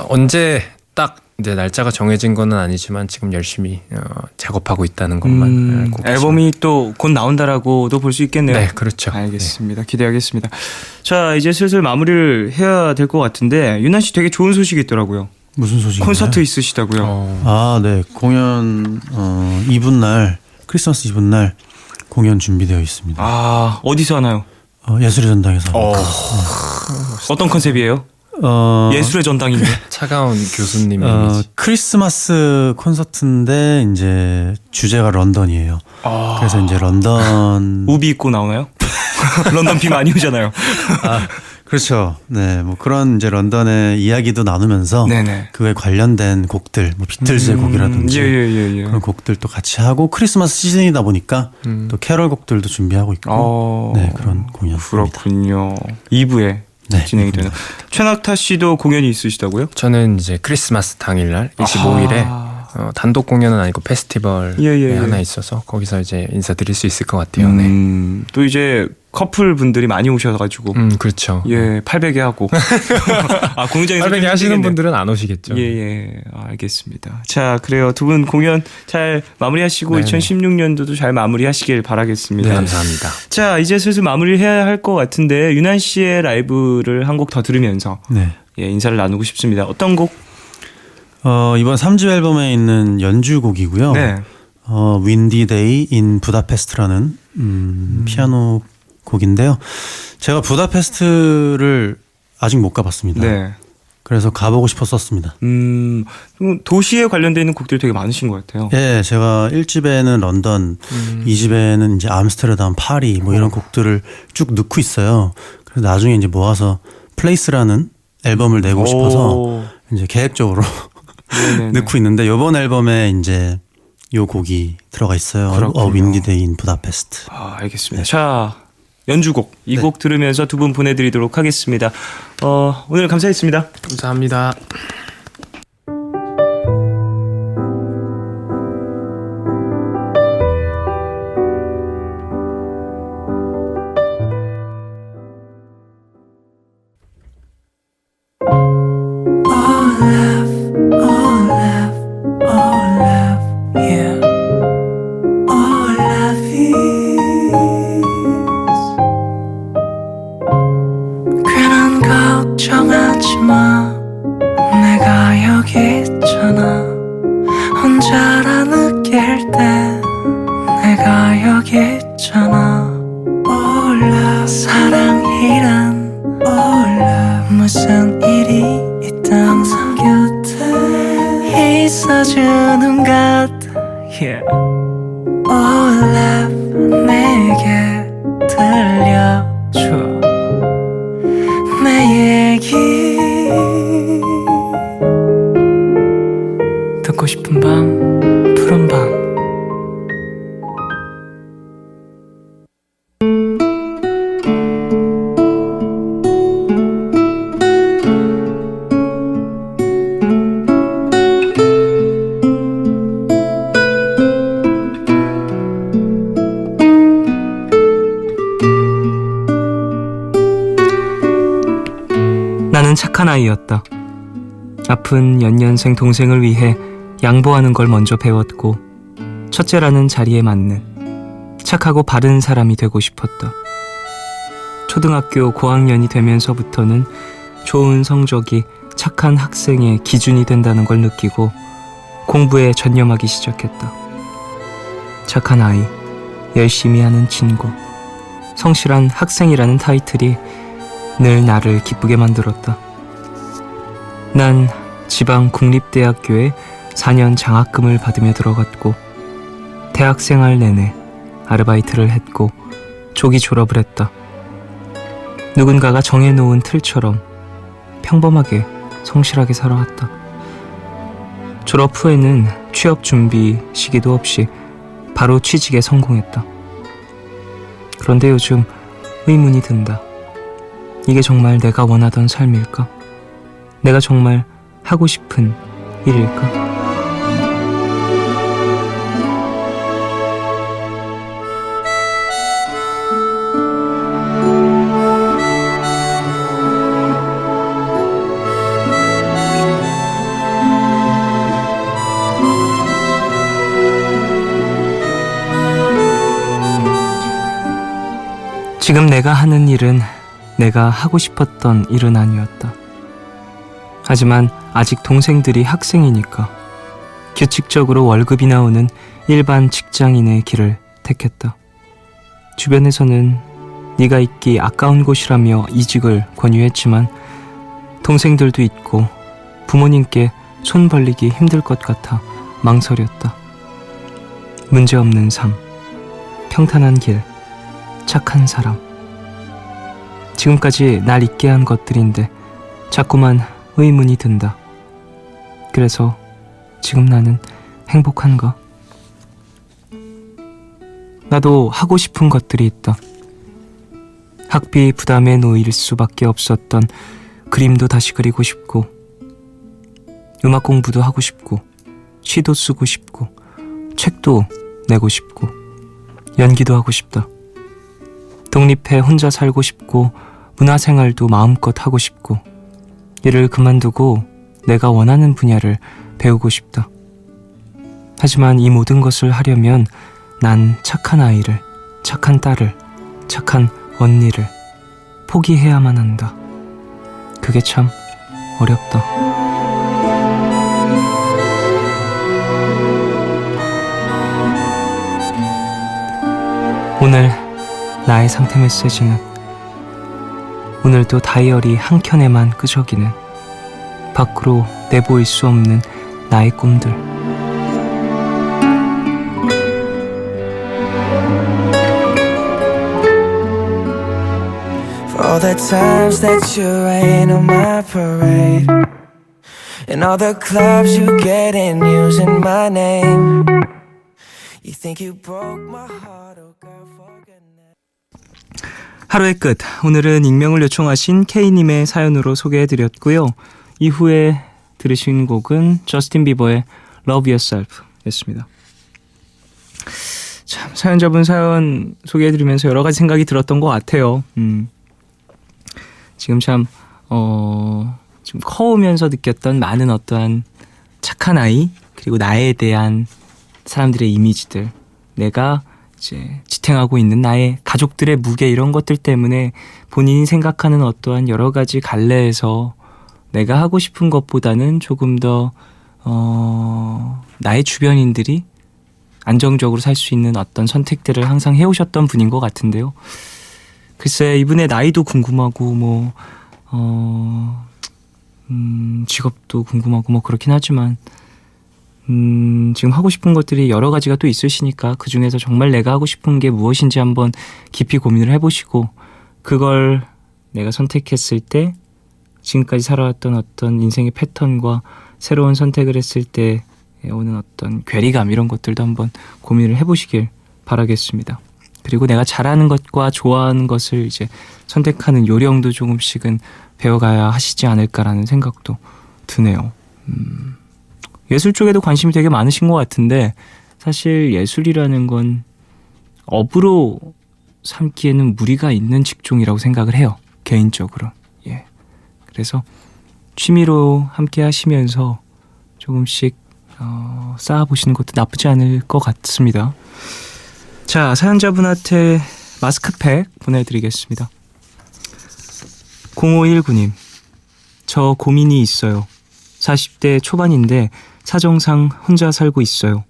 언제 딱 이제 날짜가 정해진 건 아니지만 지금 열심히 작업하고 있다는 것만 알고 앨범이 또 곧 나온다라고도 볼 수 있겠네요. 네, 그렇죠. 알겠습니다. 기대하겠습니다. 자, 이제 슬슬 마무리를 해야 될 것 같은데 유난 씨 되게 좋은 소식이 있더라고요. 무슨 소식인가요? 콘서트 있으시다고요. 아, 네. 공연 이브 날 크리스마스 이브 날 공연 준비되어 있습니다. 아, 어디서 하나요? 예술의 전당에서. 어떤 컨셉이에요? 예술의 전당인데. 차가운 교수님의 이미지. 크리스마스 콘서트인데 이제 주제가 런던이에요. 그래서 이제 런던 우비 입고 나오나요? 런던 비 많이 오잖아요. 그렇죠. 네, 뭐 그런 이제 런던의 이야기도 나누면서 네네. 그에 관련된 곡들, 뭐 비틀즈의 곡이라든지 예. 그런 곡들도 같이 하고 크리스마스 시즌이다 보니까 또 캐럴 곡들도 준비하고 있고 네, 그런 공연입니다. 그렇군요. 2부에 네, 진행이 되는. 최낙타 씨도 공연이 있으시다고요? 저는 이제 크리스마스 당일날 25일에 단독 공연은 아니고 페스티벌에 하나 있어서 거기서 이제 인사드릴 수 있을 것 같아요. 네. 또 이제 커플 분들이 많이 오셔가지고 그렇죠. 예, 800에 하고 공연장에서 800에 하시는 분들은 안 오시겠죠. 예, 알겠습니다. 자, 그래요. 두 분 공연 잘 마무리하시고 네네. 2016년도도 잘 마무리하시길 바라겠습니다. 네, 감사합니다. 자, 이제 슬슬 마무리를 해야 할 것 같은데 유난 씨의 라이브를 한 곡 더 들으면서 네. 예, 인사를 나누고 싶습니다. 어떤 곡? 이번 3집 앨범에 있는 연주곡이고요. 네. Windy Day in Budapest라는 피아노 곡인데요. 제가 부다페스트를 아직 못 가봤습니다. 네. 그래서 가보고 싶었었습니다. 도시에 관련되어 있는 곡들이 되게 많으신 것 같아요. 예, 제가 1집에는 런던, 2집에는 이제 암스테르담, 파리 뭐 이런 곡들을 쭉 넣고 있어요. 그래서 나중에 이제 모아서 플레이스라는 앨범을 내고 싶어서 이제 계획적으로 넣고 있는데 이번 앨범에 이제 요 곡이 들어가 있어요. Windy Day in Budapest. 알겠습니다. 자, 연주곡 이 곡 들으면서 두 분 보내드리도록 하겠습니다. 오늘 감사했습니다. 감사합니다. 괜한 걱정하지 마 내가 여기 있잖아 혼자라 느낄 때 내가 여기 있잖아 몰라 사랑이란 몰라 무슨 일이 있든 항상 곁에 있어주는 것 같아 몰라 내게 들려줘 내 얘기 듣고 싶은 밤 푸른 밤 나는 착한 아이였다. 아픈 연년생 동생을 위해 양보하는 걸 먼저 배웠고 첫째라는 자리에 맞는 착하고 바른 사람이 되고 싶었다. 초등학교 고학년이 되면서부터는 좋은 성적이 착한 학생의 기준이 된다는 걸 느끼고 공부에 전념하기 시작했다. 착한 아이, 열심히 하는 친구, 성실한 학생이라는 타이틀이 늘 나를 기쁘게 만들었다. 난 지방 국립대학교에 4년 장학금을 받으며 들어갔고 대학생활 내내 아르바이트를 했고 조기 졸업을 했다. 누군가가 정해놓은 틀처럼 평범하게 성실하게 살아왔다. 졸업 후에는 취업 준비 시기도 없이 바로 취직에 성공했다. 그런데 요즘 의문이 든다. 이게 정말 내가 원하던 삶일까? 내가 정말 하고 싶은 일일까? 지금 내가 하는 일은 내가 하고 싶었던 일은 아니었다. 하지만 아직 동생들이 학생이니까 규칙적으로 월급이 나오는 일반 직장인의 길을 택했다. 주변에서는 네가 있기 아까운 곳이라며 이직을 권유했지만 동생들도 있고 부모님께 손 벌리기 힘들 것 같아 망설였다. 문제없는 삶, 평탄한 길, 착한 사람. 지금까지 날 있게 한 것들인데 자꾸만 의문이 든다. 그래서 지금 나는 행복한가? 나도 하고 싶은 것들이 있다. 학비 부담에 놓일 수밖에 없었던 그림도 다시 그리고 싶고, 음악 공부도 하고 싶고, 시도 쓰고 싶고, 책도 내고 싶고, 연기도 하고 싶다. 독립해 혼자 살고 싶고, 문화생활도 마음껏 하고 싶고, 일을 그만두고 내가 원하는 분야를 배우고 싶다. 하지만 이 모든 것을 하려면 난 착한 아이를, 착한 딸을, 착한 언니를 포기해야만 한다. 그게 참 어렵다. 오늘 나의 상태 메시지는 오늘도 다이어리 한 켠에만 끄적이는 밖으로 내보일 수 없는 나의 꿈들. For all the times that you rain on my parade, and all the clubs you get in using my name. You think you broke my heart, oh girl, for goodness. 하루의 끝. 오늘은 익명을 요청하신 K님의 사연으로 소개해드렸고요. 이후에 들으신 곡은 저스틴 비버의 Love Yourself 였습니다. 참, 사연자분 사연 소개해드리면서 여러 가지 생각이 들었던 것 같아요. 지금 참 지금 커오면서 느꼈던 많은 어떠한 착한 아이, 그리고 나에 대한 사람들의 이미지들, 내가 이제 지탱하고 있는 나의 가족들의 무게, 이런 것들 때문에 본인이 생각하는 어떠한 여러 가지 갈래에서 내가 하고 싶은 것보다는 조금 더 나의 주변인들이 안정적으로 살 수 있는 어떤 선택들을 항상 해오셨던 분인 것 같은데요. 글쎄, 이분의 나이도 궁금하고 직업도 궁금하고 그렇긴 하지만 지금 하고 싶은 것들이 여러 가지가 또 있으시니까 그 중에서 정말 내가 하고 싶은 게 무엇인지 한번 깊이 고민을 해보시고, 그걸 내가 선택했을 때 지금까지 살아왔던 어떤 인생의 패턴과 새로운 선택을 했을 때 오는 어떤 괴리감, 이런 것들도 한번 고민을 해보시길 바라겠습니다. 그리고 내가 잘하는 것과 좋아하는 것을 이제 선택하는 요령도 조금씩은 배워가야 하시지 않을까라는 생각도 드네요. 예술 쪽에도 관심이 되게 많으신 것 같은데, 사실 예술이라는 건 업으로 삼기에는 무리가 있는 직종이라고 생각을 해요, 개인적으로. 예. 그래서 취미로 함께 하시면서 조금씩 쌓아보시는 것도 나쁘지 않을 것 같습니다. 자, 사연자분한테 마스크팩 보내드리겠습니다. 0519님, 저 고민이 있어요. 40대 초반인데 사정상 혼자 살고 있어요.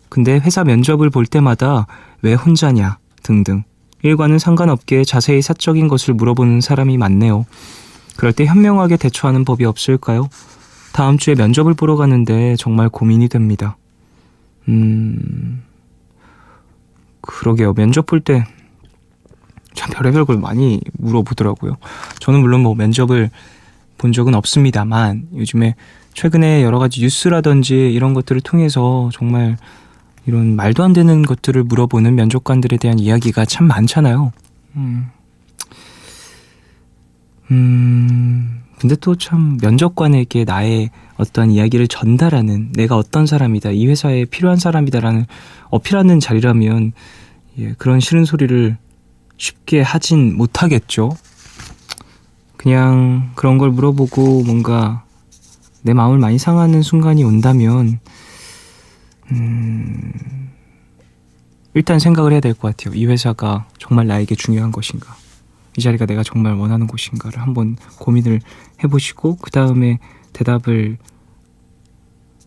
근데 회사 면접을 볼 때마다 왜 혼자냐 등등 일과는 상관없게 자세히 사적인 것을 물어보는 사람이 많네요. 그럴 때 현명하게 대처하는 법이 없을까요? 다음 주에 면접을 보러 가는데 정말 고민이 됩니다. 그러게요. 면접 볼 때 참 별의별 걸 많이 물어보더라고요. 저는 물론 뭐 면접을 본 적은 없습니다만 요즘에 최근에 여러 가지 뉴스라든지 이런 것들을 통해서 정말 이런 말도 안 되는 것들을 물어보는 면접관들에 대한 이야기가 참 많잖아요. 근데 또 참 면접관에게 나의 어떤 이야기를 전달하는 내가 어떤 사람이다, 이 회사에 필요한 사람이다라는 어필하는 자리라면 그런 싫은 소리를 쉽게 하진 못하겠죠. 그냥 그런 걸 물어보고 뭔가 내 마음을 많이 상하는 순간이 온다면 일단 생각을 해야 될 것 같아요. 이 회사가 정말 나에게 중요한 것인가, 이 자리가 내가 정말 원하는 곳인가를 한번 고민을 해보시고 그 다음에 대답을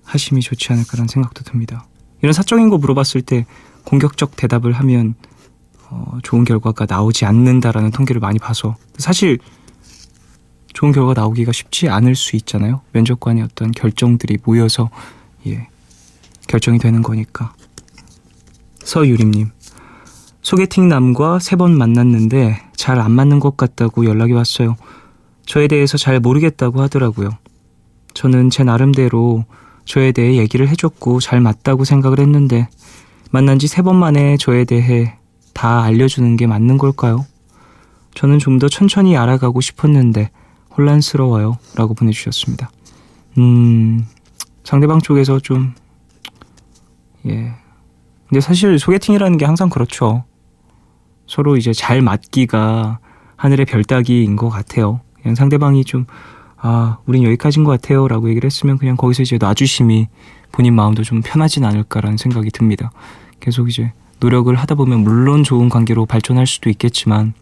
하심이 좋지 않을까라는 생각도 듭니다. 이런 사적인 거 물어봤을 때 공격적 대답을 하면 좋은 결과가 나오지 않는다라는 통계를 많이 봐서 사실 좋은 결과가 나오기가 쉽지 않을 수 있잖아요. 면접관의 어떤 결정들이 모여서 결정이 되는 거니까. 서유림님, 소개팅 남과 3번 만났는데 잘 안 맞는 것 같다고 연락이 왔어요. 저에 대해서 잘 모르겠다고 하더라고요. 저는 제 나름대로 저에 대해 얘기를 해줬고 잘 맞다고 생각을 했는데 만난 지 3번 만에 저에 대해 다 알려주는 게 맞는 걸까요? 저는 좀 더 천천히 알아가고 싶었는데 혼란스러워요. 라고 보내주셨습니다. 상대방 쪽에서 좀 근데 사실 소개팅이라는 게 항상 그렇죠. 서로 이제 잘 맞기가 하늘의 별 따기인 것 같아요. 그냥 상대방이 좀 우린 여기까지인 것 같아요 라고 얘기를 했으면 그냥 거기서 이제 놔주심이 본인 마음도 좀 편하진 않을까라는 생각이 듭니다. 계속 이제 노력을 하다 보면 물론 좋은 관계로 발전할 수도 있겠지만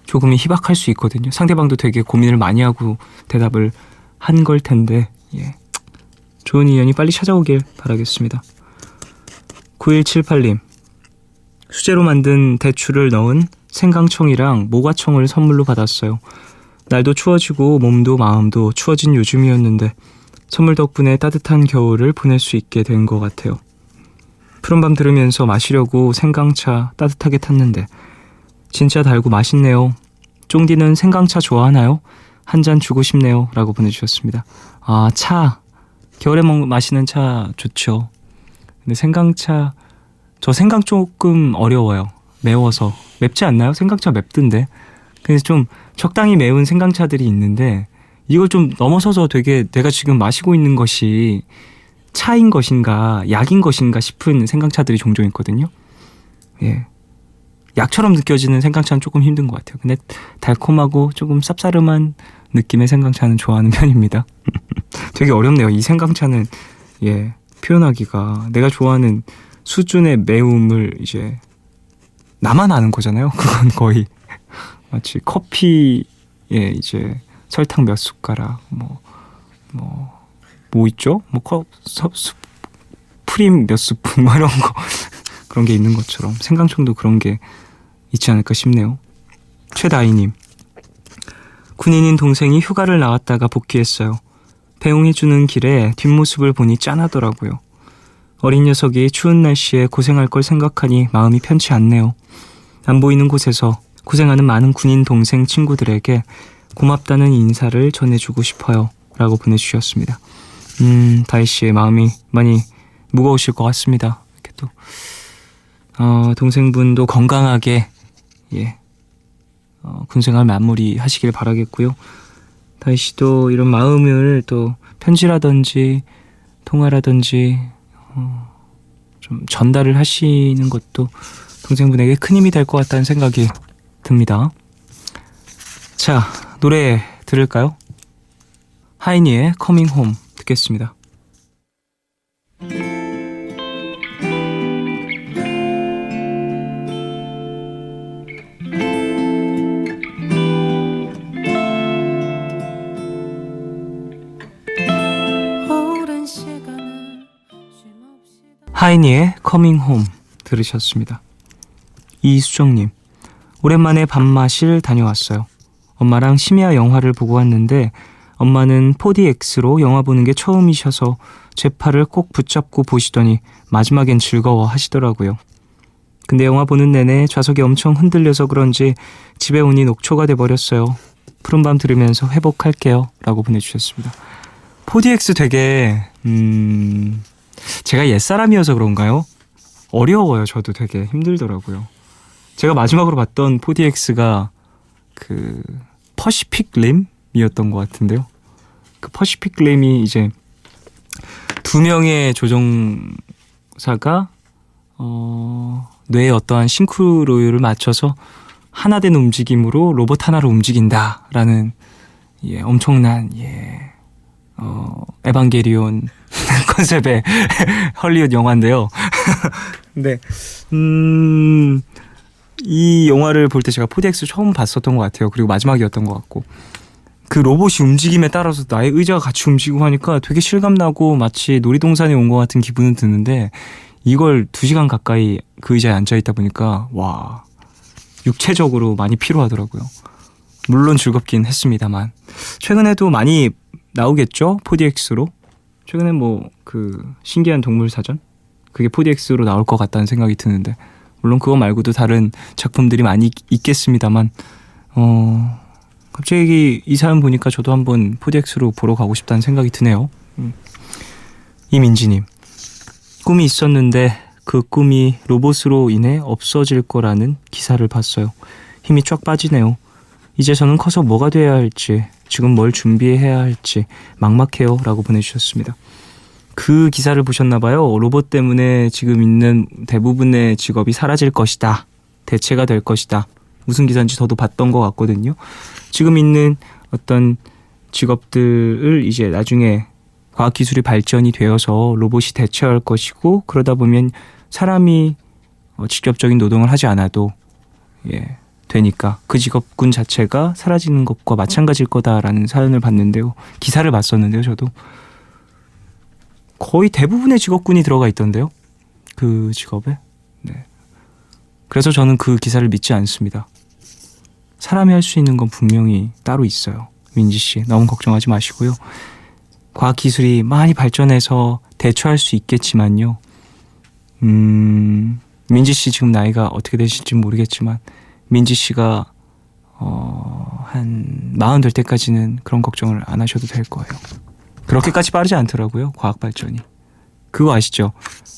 조금은 희박할 수 있거든요. 상대방도 되게 고민을 많이 하고 대답을 한 걸 텐데 좋은 인연이 빨리 찾아오길 바라겠습니다. 9178님, 수제로 만든 대추를 넣은 생강청이랑 모과청을 선물로 받았어요. 날도 추워지고 몸도 마음도 추워진 요즘이었는데 선물 덕분에 따뜻한 겨울을 보낼 수 있게 된 것 같아요. 푸른밤 들으면서 마시려고 생강차 따뜻하게 탔는데 진짜 달고 맛있네요. 쫑디는 생강차 좋아하나요? 한 잔 주고 싶네요. 라고 보내주셨습니다. 차. 겨울에 마시는 차 좋죠. 근데 생강차, 저 생강 조금 어려워요. 매워서. 맵지 않나요? 생강차 맵던데. 그래서 좀 적당히 매운 생강차들이 있는데 이걸 좀 넘어서서 되게 내가 지금 마시고 있는 것이 차인 것인가 약인 것인가 싶은 생강차들이 종종 있거든요. 약처럼 느껴지는 생강차는 조금 힘든 것 같아요. 근데 달콤하고 조금 쌉싸름한 느낌의 생강차는 좋아하는 편입니다. 되게 어렵네요. 이 생강차는 표현하기가 내가 좋아하는 수준의 매움을 이제 나만 아는 거잖아요. 그건 거의 마치 커피에 이제 설탕 몇 숟가락 뭐 있죠? 프림 몇 스푼 이런 거 그런 게 있는 것처럼 생강청도 그런 게 있지 않을까 싶네요. 최다희님, 군인인 동생이 휴가를 나왔다가 복귀했어요. 배웅해주는 길에 뒷모습을 보니 짠하더라고요. 어린 녀석이 추운 날씨에 고생할 걸 생각하니 마음이 편치 않네요. 안 보이는 곳에서 고생하는 많은 군인 동생 친구들에게 고맙다는 인사를 전해주고 싶어요. 라고 보내주셨습니다. 다희씨의 마음이 많이 무거우실 것 같습니다. 이렇게 또 동생분도 건강하게 군생활 마무리 하시길 바라겠고요. 다희씨도 이런 마음을 또 편지라든지 통화라든지 좀 전달을 하시는 것도 동생분에게 큰 힘이 될 것 같다는 생각이 듭니다. 자, 노래 들을까요? 하이니의 Coming Home 듣겠습니다. 하이니의 Coming Home 들으셨습니다. 이수정님, 오랜만에 밤마실 다녀왔어요. 엄마랑 심야 영화를 보고 왔는데 엄마는 4DX로 영화 보는 게 처음이셔서 제 팔을 꼭 붙잡고 보시더니 마지막엔 즐거워 하시더라고요. 근데 영화 보는 내내 좌석이 엄청 흔들려서 그런지 집에 오니 녹초가 돼버렸어요. 푸른밤 들으면서 회복할게요 라고 보내주셨습니다. 4DX 되게 제가 옛사람이어서 그런가요? 어려워요. 저도 되게 힘들더라고요. 제가 마지막으로 봤던 4DX가 그 퍼시픽 림이었던 것 같은데요. 그 퍼시픽 림이 이제 2명의 조종사가 뇌에 어떠한 싱크로율을 맞춰서 하나 된 움직임으로 로봇 하나를 움직인다라는 엄청난 에반게리온 컨셉의 헐리우드 영화인데요. 근데 이 영화를 볼 때 제가 4DX 처음 봤었던 것 같아요. 그리고 마지막이었던 것 같고 그 로봇이 움직임에 따라서 나의 의자가 같이 움직이고 하니까 되게 실감나고 마치 놀이동산에 온 것 같은 기분은 드는데 이걸 2시간 가까이 그 의자에 앉아있다 보니까 와 육체적으로 많이 피로하더라고요. 물론 즐겁긴 했습니다만 최근에도 많이 나오겠죠? 4DX로 최근에 뭐 그 신기한 동물 사전 그게 4DX로 나올 것 같다는 생각이 드는데 물론 그거 말고도 다른 작품들이 많이 있겠습니다만 갑자기 이 사연 보니까 저도 한번 4DX로 보러 가고 싶다는 생각이 드네요. 이민지님 꿈이 있었는데 그 꿈이 로봇으로 인해 없어질 거라는 기사를 봤어요. 힘이 쫙 빠지네요. 이제 저는 커서 뭐가 돼야 할지 지금 뭘 준비해야 할지 막막해요 라고 보내주셨습니다. 그 기사를 보셨나 봐요. 로봇 때문에 지금 있는 대부분의 직업이 사라질 것이다. 대체가 될 것이다. 무슨 기사인지 저도 봤던 것 같거든요. 지금 있는 어떤 직업들을 이제 나중에 과학기술이 발전이 되어서 로봇이 대체할 것이고 그러다 보면 사람이 직접적인 노동을 하지 않아도 되니까 그 직업군 자체가 사라지는 것과 마찬가지일 거다라는 사연을 봤는데요. 기사를 봤었는데요. 저도 거의 대부분의 직업군이 들어가 있던데요. 그 직업에. 네. 그래서 저는 그 기사를 믿지 않습니다. 사람이 할 수 있는 건 분명히 따로 있어요. 민지 씨 너무 걱정하지 마시고요. 과학기술이 많이 발전해서 대처할 수 있겠지만요. 민지 씨 지금 나이가 어떻게 되실지 모르겠지만 민지 씨가 한 40 될 때까지는 그런 걱정을 안 하셔도 될 거예요. 그렇게까지 빠르지 않더라고요. 과학 발전이. 그거 아시죠?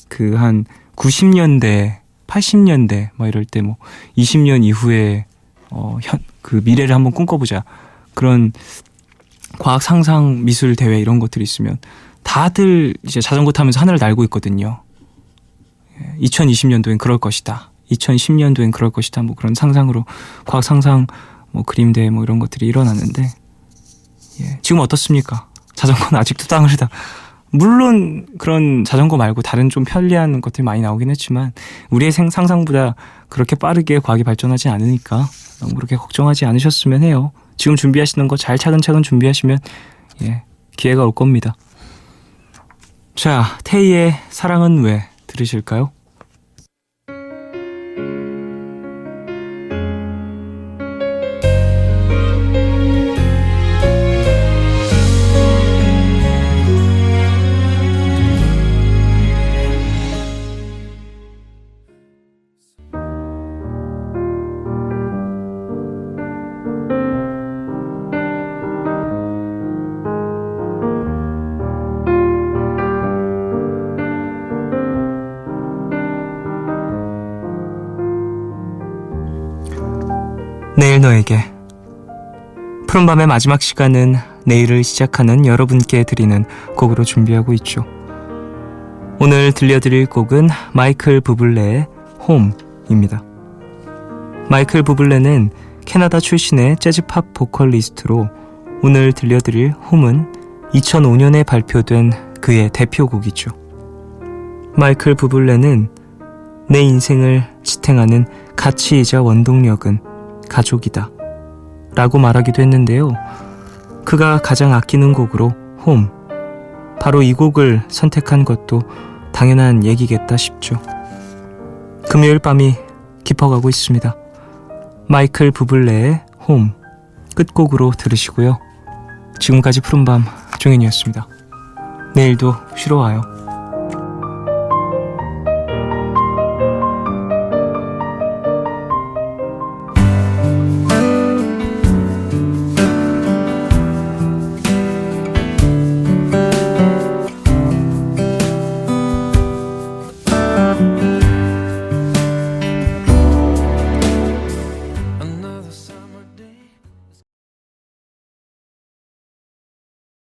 그 한 90년대, 80년대 뭐 이럴 때 뭐 20년 이후에 그 미래를 한번 꿈꿔보자. 그런 과학 상상 미술 대회 이런 것들이 있으면 다들 이제 자전거 타면서 하늘을 날고 있거든요. 2020년도엔 그럴 것이다. 2010년도엔 그럴 것이다. 뭐 그런 상상으로 과학 상상 뭐 그림 대회 뭐 이런 것들이 일어났는데 지금 어떻습니까? 자전거는 아직도 땅을 다 물론 그런 자전거 말고 다른 좀 편리한 것들이 많이 나오긴 했지만 우리의 상상보다 그렇게 빠르게 과학이 발전하지 않으니까 너무 그렇게 걱정하지 않으셨으면 해요. 지금 준비하시는 거 잘 차근차근 준비하시면 기회가 올 겁니다. 자, 태희의 사랑은 왜 들으실까요? 내일 너에게 푸른밤의 마지막 시간은 내일을 시작하는 여러분께 드리는 곡으로 준비하고 있죠. 오늘 들려드릴 곡은 마이클 부블레의 홈입니다. 마이클 부블레는 캐나다 출신의 재즈팝 보컬리스트로 오늘 들려드릴 홈은 2005년에 발표된 그의 대표곡이죠. 마이클 부블레는 내 인생을 지탱하는 가치이자 원동력은 가족이다 라고 말하기도 했는데요. 그가 가장 아끼는 곡으로 홈, 바로 이 곡을 선택한 것도 당연한 얘기겠다 싶죠. 금요일 밤이 깊어가고 있습니다. 마이클 부블레의 홈 끝곡으로 들으시고요. 지금까지 푸른밤 종현이었습니다. 내일도 쉬러 와요.